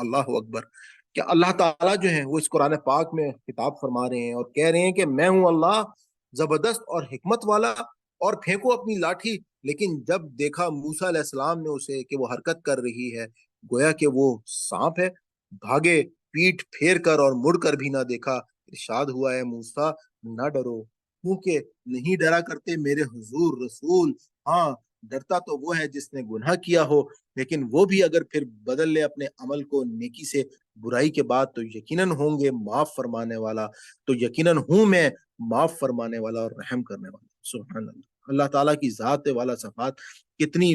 A: اللہ اکبر! کہ اللہ تعالیٰ جو ہے وہ اس قرآن پاک میں خطاب فرما رہے ہیں اور کہہ رہے ہیں کہ میں ہوں اللہ زبردست اور حکمت والا، اور پھینکو اپنی لاٹھی۔ لیکن جب دیکھا موسیٰ علیہ السلام نے اسے کہ وہ حرکت کر رہی ہے، گویا کہ وہ سانپ ہے، بھاگے، پیٹ پھیر کر اور مڑ کر بھی نہ دیکھا۔ ارشاد ہوا ہے موسیٰ نہ ڈرو، کیونکہ نہیں ڈرا کرتے میرے حضور رسول۔ ہاں، ڈرتا تو وہ ہے جس نے گناہ کیا ہو، لیکن وہ بھی اگر پھر بدل لے اپنے عمل کو نیکی سے، برائی کے بعد، تو یقیناً ہوں گے معاف فرمانے والا، تو یقیناً ہوں میں معاف فرمانے والا اور رحم کرنے والا۔ سبحان اللہ! اللہ تعالیٰ کی ذات والا صفات کتنی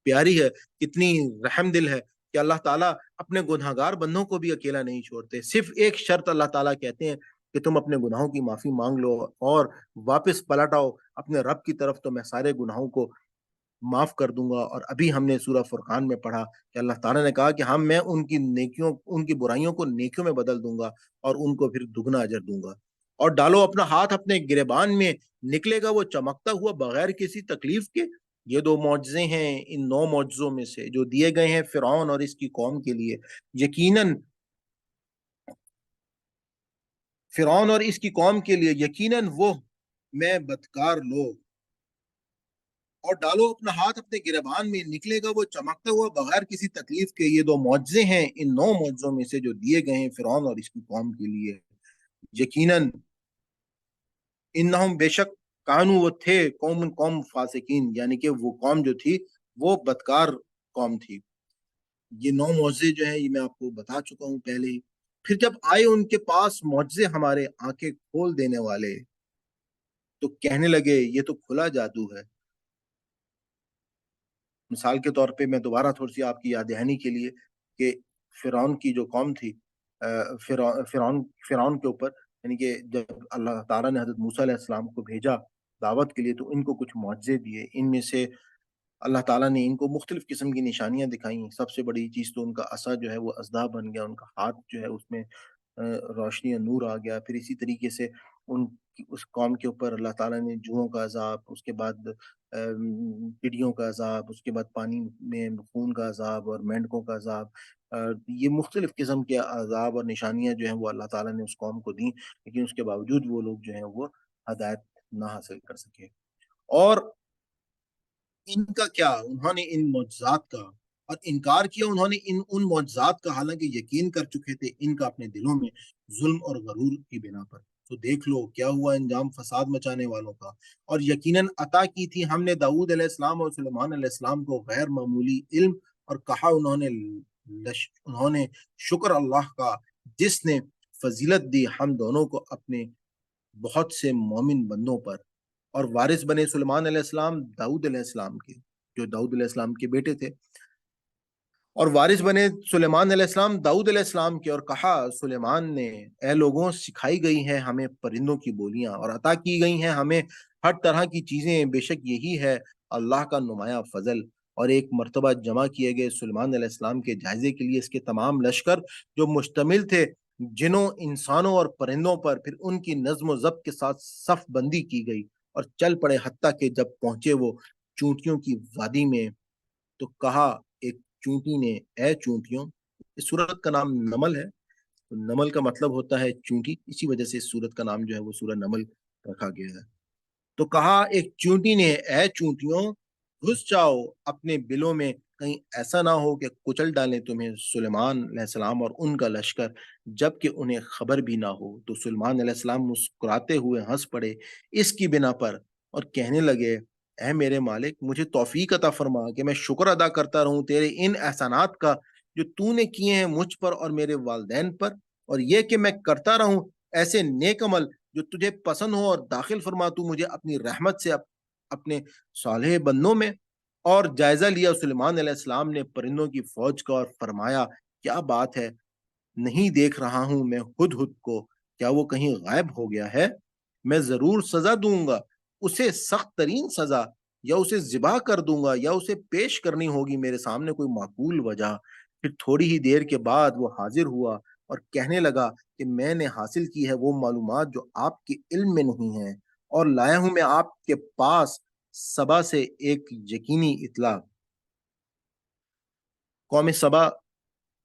A: پیاری ہے، کتنی رحم دل ہے کہ اللہ تعالیٰ اپنے گناہگار بندوں کو بھی اکیلا نہیں چھوڑتے۔ صرف ایک شرط اللہ تعالیٰ کہتے ہیں کہ تم اپنے گناہوں کی معافی مانگ لو اور واپس پلٹ آؤ اپنے رب کی طرف، تو میں سارے گناہوں کو معاف کر دوں گا۔ اور ابھی ہم نے سورہ فرقان میں پڑھا کہ اللہ تعالیٰ نے کہا کہ میں ان کی نیکیوں، ان کی برائیوں کو نیکیوں میں بدل دوں گا اور ان کو پھر دگنا اجر دوں گا۔ اور ڈالو اپنا ہاتھ اپنے گریبان میں، نکلے گا وہ چمکتا ہوا بغیر کسی تکلیف کے۔ یہ 2 معجزے ہیں ان 9 معجزوں میں سے جو دیے گئے ہیں فرعون اور اس کی قوم کے لیے۔ یقیناً فرعون اور اس کی قوم کے لیے یقیناً وہ میں بدکار لوگ۔ اور ڈالو اپنا ہاتھ اپنے گریبان میں، نکلے گا وہ چمکتا ہوا بغیر کسی تکلیف کے۔ یہ 2 معجزے ہیں ان 9 معجزوں میں سے جو دیے گئے ہیں فرعون اور اس کی قوم کے لیے۔ یقیناً انہم بے شک کانو وہ تھے قوم فاسقین، یعنی کہ وہ قوم جو تھی وہ بدکار قوم تھی۔ یہ 9 معجزے جو ہیں یہ میں آپ کو بتا چکا ہوں پہلے ہی۔ پھر جب آئے ان کے پاس معجزے ہمارے آنکھیں کھول دینے والے، تو کہنے لگے یہ تو کھلا جادو ہے۔ مثال کے طور پہ میں دوبارہ تھوڑی سی آپ کی یاد دہانی کے لیے کہ فرعون کی جو قوم تھی، فرعون کے اوپر، یعنی کہ جب اللہ تعالیٰ نے حضرت موسیٰ علیہ السلام کو بھیجا دعوت کے لیے، تو ان کو کچھ معجزے دیے۔ ان میں سے اللہ تعالیٰ نے ان کو مختلف قسم کی نشانیاں دکھائیں۔ سب سے بڑی چیز تو ان کا عصا جو ہے وہ اژدہا بن گیا، ان کا ہاتھ جو ہے اس میں روشنی اور نور آ گیا۔ پھر اسی طریقے سے اس قوم کے اوپر اللہ تعالیٰ نے جوؤں کا عذاب، اس کے بعد ٹڈیوں کا عذاب، اس کے بعد پانی میں خون کا عذاب اور مینڈکوں کا عذاب، یہ مختلف قسم کے عذاب اور نشانیاں جو ہیں وہ اللہ تعالیٰ نے اس قوم کو دیں، لیکن اس کے باوجود وہ لوگ جو ہیں وہ ہدایت نہ حاصل کر سکے۔ اور ان کا کیا، انہوں نے ان معجزات کا اور انکار کیا، انہوں نے ان معجزات کا، حالانکہ یقین کر چکے تھے، ان کا اپنے دلوں میں ظلم اور غرور کی بنا پر۔ تو دیکھ لو کیا ہوا انجام فساد مچانے والوں کا۔ اور یقیناً عطا کی تھی ہم نے داؤد علیہ السلام اور سلیمان علیہ السلام کو غیر معمولی علم، اور کہا انہوں نے شکر اللہ کا جس نے فضیلت دی ہم دونوں کو اپنے بہت سے مومن بندوں پر۔ اور وارث بنے سلیمان علیہ السلام داؤد علیہ السلام کے، جو داؤد علیہ السلام کے بیٹے تھے، اور وارث بنے سلیمان علیہ السلام داؤد علیہ السلام کے۔ اور کہا سلیمان نے اے لوگوں، سکھائی گئی ہیں ہمیں پرندوں کی بولیاں اور عطا کی گئی ہیں ہمیں ہر طرح کی چیزیں، بے شک یہی ہے اللہ کا نمایاں فضل۔ اور ایک مرتبہ جمع کیے گئے سلیمان علیہ السلام کے جائزے کے لیے اس کے تمام لشکر جو مشتمل تھے جنوں، انسانوں اور پرندوں پر۔ پھر ان کی نظم و ضبط کے ساتھ صف بندی کی گئی اور چل پڑے، حتیٰ کہ جب پہنچے وہ چونٹیوں کی وادی میں، تو کہا ایک چونٹی نے اے چونٹیوں، اس سورت کا نام نمل ہے، نمل کا مطلب ہوتا ہے چونٹی، اسی وجہ سے اس سورت کا نام جو ہے وہ سورہ نمل رکھا گیا ہے۔ تو کہا ایک چونٹی نے اے چونٹیوں، گھس جاؤ اپنے بلوں میں، کہیں ایسا نہ ہو کہ کچل ڈالیں تمہیں سلیمان علیہ السلام اور ان کا لشکر، جبکہ انہیں خبر بھی نہ ہو۔ تو سلیمان علیہ السلام مسکراتے ہوئے ہنس پڑے اس کی بنا پر، اور کہنے لگے اے میرے مالک، مجھے توفیق عطا فرما کہ میں شکر ادا کرتا رہوں تیرے ان احسانات کا جو تو نے کیے ہیں مجھ پر اور میرے والدین پر، اور یہ کہ میں کرتا رہوں ایسے نیک عمل جو تجھے پسند ہو، اور داخل فرما تو مجھے اپنی رحمت سے اپنے صالح بندوں میں۔ اور جائزہ لیا سلیمان علیہ السلام نے پرندوں کی فوج کا، اور فرمایا کیا بات ہے، نہیں دیکھ رہا ہوں میں ہدہد کو، کیا وہ کہیں غائب ہو گیا ہے؟ میں ضرور سزا دوں گا اسے، سخت ترین سزا، یا اسے ذبح کر دوں گا، یا اسے پیش کرنی ہوگی میرے سامنے کوئی معقول وجہ۔ پھر تھوڑی ہی دیر کے بعد وہ حاضر ہوا اور کہنے لگا کہ میں نے حاصل کی ہے وہ معلومات جو آپ کے علم میں نہیں ہیں، اور لایا ہوں میں آپ کے پاس سبا سے ایک یقینی اطلاع۔ قوم سبا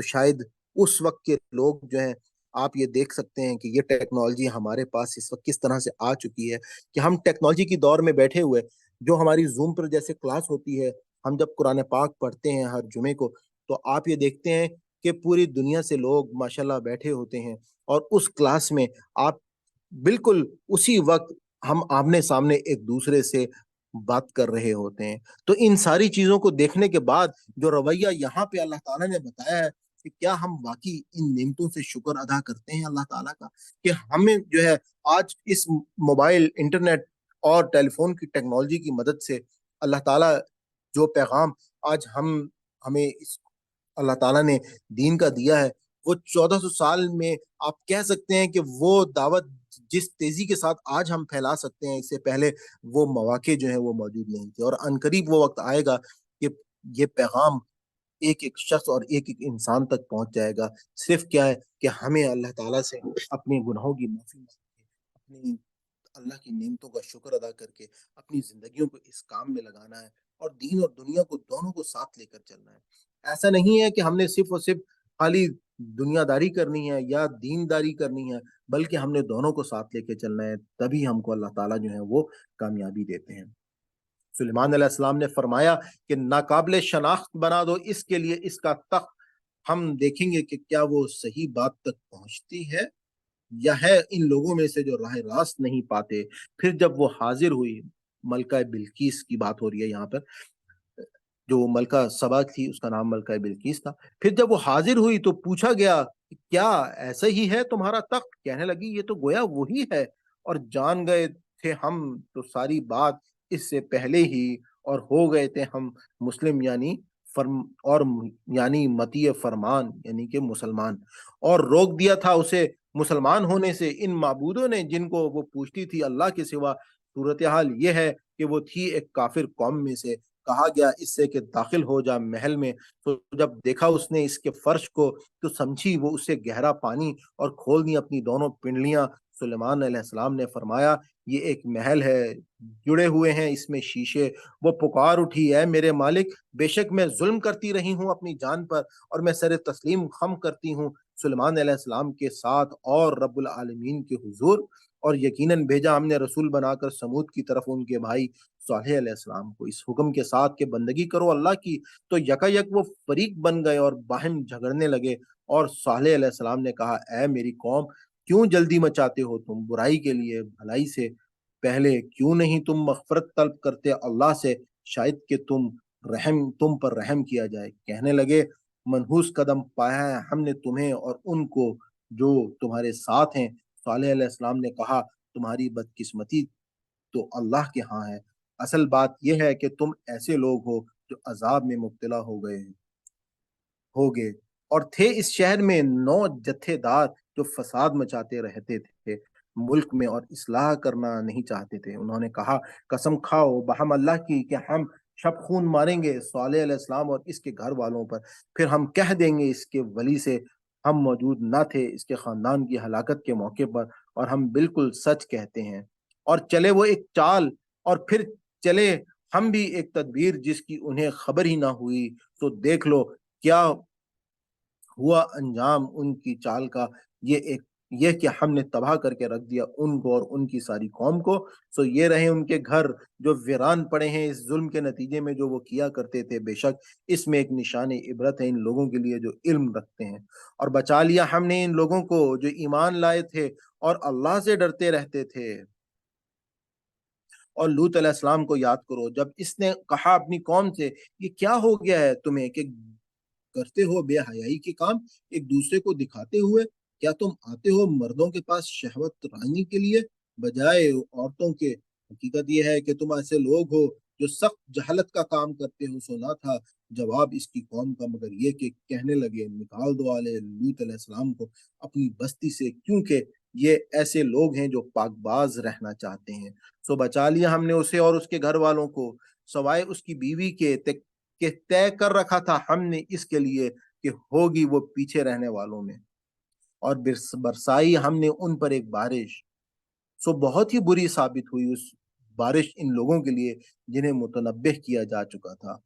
A: تو شاید اس وقت کے لوگ جو ہیں، آپ یہ دیکھ سکتے ہیں کہ یہ ٹیکنالوجی ہمارے پاس اس وقت کس طرح سے آ چکی ہے کہ ہم ٹیکنالوجی کی دور میں بیٹھے ہوئے، جو ہماری زوم پر جیسے کلاس ہوتی ہے، ہم جب قرآن پاک پڑھتے ہیں ہر جمعے کو، تو آپ یہ دیکھتے ہیں کہ پوری دنیا سے لوگ ماشاءاللہ بیٹھے ہوتے ہیں، اور اس کلاس میں آپ بالکل اسی وقت ہم آمنے سامنے ایک دوسرے سے بات کر رہے ہوتے ہیں۔ تو ان ساری چیزوں کو دیکھنے کے بعد جو رویہ یہاں پہ اللہ تعالیٰ نے بتایا ہے کہ کیا ہم واقعی ان نعمتوں سے شکر ادا کرتے ہیں اللہ تعالیٰ کا، کہ ہمیں جو ہے آج اس موبائل، انٹرنیٹ اور ٹیلی فون کی ٹیکنالوجی کی مدد سے اللہ تعالیٰ جو پیغام آج ہمیں اللہ تعالیٰ نے دین کا دیا ہے، وہ 1400 سال میں آپ کہہ سکتے ہیں کہ وہ دعوت جس تیزی کے ساتھ آج ہم پھیلا سکتے ہیں، اس سے پہلے وہ مواقع جو ہیں وہ موجود نہیں تھے، اور عنقریب وہ وقت آئے گا کہ یہ پیغام ایک ایک شخص اور ایک ایک انسان تک پہنچ جائے گا۔ صرف کیا ہے کہ ہمیں اللہ تعالیٰ سے اپنے گناہوں کی معافی مانگ کے، اپنی اللہ کی نعمتوں کا شکر ادا کر کے اپنی زندگیوں کو اس کام میں لگانا ہے، اور دین اور دنیا کو دونوں کو ساتھ لے کر چلنا ہے۔ ایسا نہیں ہے کہ ہم نے صرف اور صرف خالی دنیا داری کرنی ہے یا دین داری کرنی ہے، بلکہ ہم نے دونوں کو ساتھ لے کے چلنا ہے، تبھی ہم کو اللہ تعالیٰ جو ہے وہ کامیابی دیتے ہیں۔ سلیمان علیہ السلام نے فرمایا کہ ناقابل شناخت بنا دو اس کے لیے اس کا تخت، ہم دیکھیں گے کہ کیا وہ صحیح بات تک پہنچتی ہے یا ہے ان لوگوں میں سے جو راہ راست نہیں پاتے۔ پھر جب وہ حاضر ہوئی، ملکہ بلقیس کی بات ہو رہی ہے یہاں پر، جو ملکہ سبا تھی اس کا نام ملکہ بلقیس تھا، پھر جب وہ حاضر ہوئی تو پوچھا گیا کہ کیا ایسا ہی ہے تمہارا تخت؟ کہنے لگی یہ تو گویا وہی ہے، اور جان گئے تھے ہم تو ساری بات اس سے پہلے ہی، اور ہو گئے تھے ہم مسلم، یعنی اور یعنی متی فرمان یعنی کہ مسلمان، اور روک دیا تھا اسے مسلمان ہونے سے ان معبودوں نے جن کو وہ پوچھتی تھی اللہ کے سوا۔ صورتحال یہ ہے کہ وہ تھی ایک کافر قوم میں سے، کہا گیا اس سے کہ داخل ہو جا محل میں، تو جب دیکھا اس نے اس کے فرش کو تو سمجھی وہ اس سے گہرا پانی، اور کھول دی اپنی دونوں پنڈلیاں۔ سلیمان علیہ السلام نے فرمایا یہ ایک محل ہے، جڑے ہوئے ہیں اس میں شیشے۔ وہ پکار اٹھی اے میرے مالک، بے شک میں ظلم کرتی رہی ہوں اپنی جان پر، اور میں سر تسلیم خم کرتی ہوں سلیمان علیہ السلام کے ساتھ اور رب العالمین کے حضور، اور یقیناً بھیجا ہم نے رسول بنا کر سمود کی طرف ان کے بھائی صالح علیہ السلام کو، اس حکم کے ساتھ کہ بندگی کرو اللہ کی۔ تو یکا یک وہ فریق بن گئے اور باہم جھگڑنے لگے، اور صالح علیہ السلام نے کہا اے میری قوم، کیوں جلدی مچاتے ہو تم برائی کے لیے بھلائی سے پہلے؟ کیوں نہیں تم مغفرت طلب کرتے اللہ سے، شاید کہ تم پر رحم کیا جائے۔ کہنے لگے منحوس قدم پایا ہے ہم نے تمہیں اور ان کو جو تمہارے ساتھ ہیں۔ صالح علیہ السلام نے کہا تمہاری بدقسمتی تو اللہ کے ہاں ہے، اصل بات یہ ہے کہ تم ایسے لوگ ہو جو عذاب میں مبتلا ہو گئے اور تھے اس شہر میں 9 جتھے دار جو فساد مچاتے رہتے تھے ملک میں اور اصلاح کرنا نہیں چاہتے تھے۔ انہوں نے کہا قسم کھاؤ بہم اللہ کی کہ ہم شب خون ماریں گے صالح علیہ السلام اور اس کے گھر والوں پر، پھر ہم کہہ دیں گے اس کے ولی سے ہم موجود نہ تھے اس کے خاندان کی ہلاکت کے موقع پر، اور ہم بالکل سچ کہتے ہیں۔ اور چلے وہ ایک چال، اور پھر چلے ہم بھی ایک تدبیر جس کی انہیں خبر ہی نہ ہوئی، تو دیکھ لو کیا ہوا انجام ان کی چال کا، یہ کہ ہم نے تباہ کر کے رکھ دیا ان کو اور ان کی ساری قوم کو۔ سو یہ رہے ان کے گھر جو ویران پڑے ہیں اس ظلم کے نتیجے میں جو وہ کیا کرتے تھے، بے شک اس میں ایک نشان عبرت ہے ان لوگوں کے لیے جو علم رکھتے ہیں۔ اور بچا لیا ہم نے ان لوگوں کو جو ایمان لائے تھے اور اللہ سے ڈرتے رہتے تھے۔ اور لوط علیہ السلام کو یاد کرو جب اس نے کہا اپنی قوم سے یہ کیا ہو گیا ہے تمہیں کہ کرتے ہو بے حیائی کے کام ایک دوسرے کو دکھاتے ہوئے؟ کیا تم آتے ہو مردوں کے پاس شہوت رانی کے لیے بجائے عورتوں کے؟ حقیقت یہ ہے کہ تم ایسے لوگ ہو جو سخت جہالت کا کام کرتے ہو۔ سنا تھا جواب اس کی قوم کا، مگر یہ کہ کہنے لگے نکال دو آل لوط علیہ السلام کو اپنی بستی سے، کیونکہ یہ ایسے لوگ ہیں جو پاک باز رہنا چاہتے ہیں۔ سو بچا لیا ہم نے اسے اور اس کے گھر والوں کو، سوائے اس کی بیوی کے کہ طے کر رکھا تھا ہم نے اس کے لیے کہ ہوگی وہ پیچھے رہنے والوں میں، اور برسائی ہم نے ان پر ایک بارش، سو بہت ہی بری ثابت ہوئی اس بارش ان لوگوں کے لیے جنہیں متنبہ کیا جا چکا تھا۔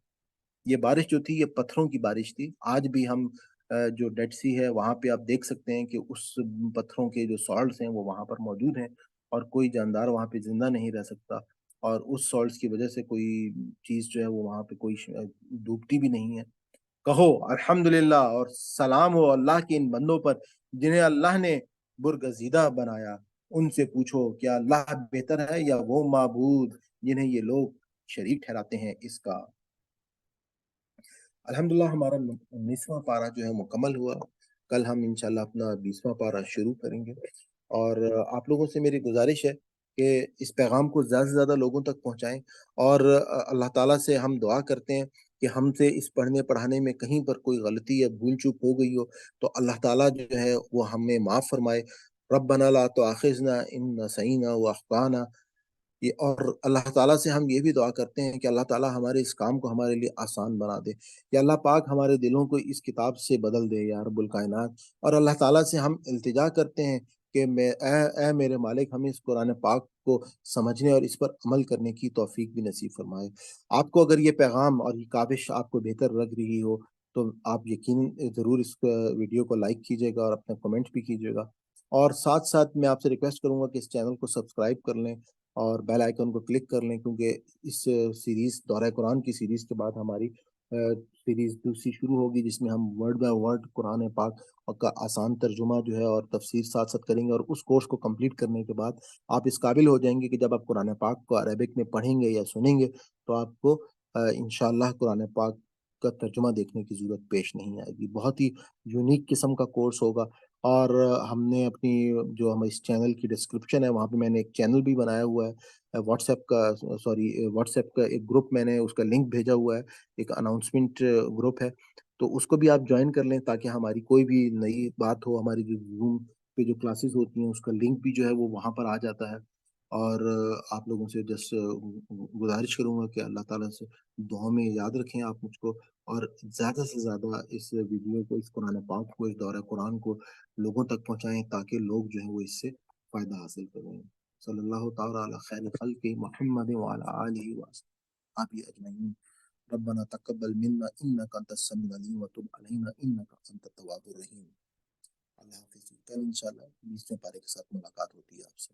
A: یہ بارش جو تھی یہ پتھروں کی بارش تھی۔ آج بھی ہم جو ڈیڈ سی ہے وہاں پہ آپ دیکھ سکتے ہیں کہ اس پتھروں کے جو سالٹس ہیں وہ وہاں پر موجود ہیں، اور کوئی جاندار وہاں پہ زندہ نہیں رہ سکتا، اور اس سالٹس کی وجہ سے کوئی چیز جو ہے وہ وہاں پہ کوئی ڈوبتی بھی نہیں ہے۔ کہو الحمدللہ اور سلام ہو اللہ کے ان بندوں پر جنہیں اللہ نے برگزیدہ بنایا۔ ان سے پوچھو کیا اللہ بہتر ہے یا وہ معبود جنہیں یہ لوگ شریک ٹھہراتے ہیں اس کا۔ الحمدللہ ہمارا 19واں پارہ جو ہے مکمل ہوا۔ کل ہم انشاءاللہ اپنا 20واں پارہ شروع کریں گے، اور آپ لوگوں سے میری گزارش ہے کہ اس پیغام کو زیادہ سے زیادہ لوگوں تک پہنچائیں، اور اللہ تعالیٰ سے ہم دعا کرتے ہیں کہ ہم سے اس پڑھنے پڑھانے میں کہیں پر کوئی غلطی یا بھول چوک ہو گئی ہو تو اللہ تعالیٰ جو ہے وہ ہمیں معاف فرمائے۔ ربنا لا تؤاخذنا ان نسینا واخطانا، یہ، اور اللہ تعالیٰ سے ہم یہ بھی دعا کرتے ہیں کہ اللہ تعالیٰ ہمارے اس کام کو ہمارے لیے آسان بنا دے، یا اللہ پاک ہمارے دلوں کو اس کتاب سے بدل دے یا رب الکائنات۔ اور اللہ تعالیٰ سے ہم التجا کرتے ہیں کہ اے میرے مالک، ہمیں اس قرآن پاک کو سمجھنے اور اس پر عمل کرنے کی توفیق بھی نصیب فرمائے۔ آپ کو اگر یہ پیغام اور یہ کاوش آپ کو بہتر لگ رہی ہو تو آپ یقین ضرور اس ویڈیو کو لائک کیجیے گا اور اپنا کمنٹ بھی کیجیے گا، اور ساتھ ساتھ میں آپ سے ریکویسٹ کروں گا کہ اس چینل کو سبسکرائب کر لیں اور بیل آئیکن کو کلک کر لیں، کیونکہ اس سیریز دورہ قرآن کی سیریز کے بعد ہماری سیریز دوسری شروع ہوگی، جس میں ہم ورڈ بائی ورڈ قرآن پاک کا آسان ترجمہ جو ہے اور تفسیر ساتھ ساتھ کریں گے، اور اس کورس کو کمپلیٹ کرنے کے بعد آپ اس قابل ہو جائیں گے کہ جب آپ قرآن پاک کو عربک میں پڑھیں گے یا سنیں گے تو آپ کو انشاءاللہ قرآن پاک کا ترجمہ دیکھنے کی ضرورت پیش نہیں آئے گی۔ بہت ہی یونیک قسم کا کورس ہوگا، اور ہم نے اپنی جو ہم اس چینل کی ڈسکرپشن ہے وہاں پہ میں نے ایک چینل بھی بنایا ہوا ہے، واٹس ایپ کا، واٹس ایپ کا ایک گروپ میں نے اس کا لنک بھیجا ہوا ہے، ایک اناؤنسمنٹ گروپ ہے، تو اس کو بھی آپ جوائن کر لیں تاکہ ہماری کوئی بھی نئی بات ہو، ہماری جو زوم پہ جو کلاسز ہوتی ہیں اس کا لنک بھی جو ہے وہ وہاں پر آ جاتا ہے۔ اور آپ لوگوں سے جسٹ گزارش کروں گا کہ اللہ تعالیٰ سے دعاؤں میں یاد رکھیں آپ مجھ کو، اور زیادہ سے زیادہ اس ویڈیو کو، اس قرآن پاک کو، اس دورہ قرآن کو لوگوں تک پہنچائیں تاکہ لوگ جو ہیں وہ اس سے فائدہ حاصل کریں۔ صلی اللہ تعالیٰ علی خیر خلق محمد وعلی آلہ وصحبہ اجمعین۔ ربنا تقبل منا انک انت السمیع العلیم وتب علینا انک انت التواب الرحیم۔ اللہ حافظ۔ کل انشاءاللہ 20ویں پارے کے ساتھ ملاقات ہوتی ہے آپ سے۔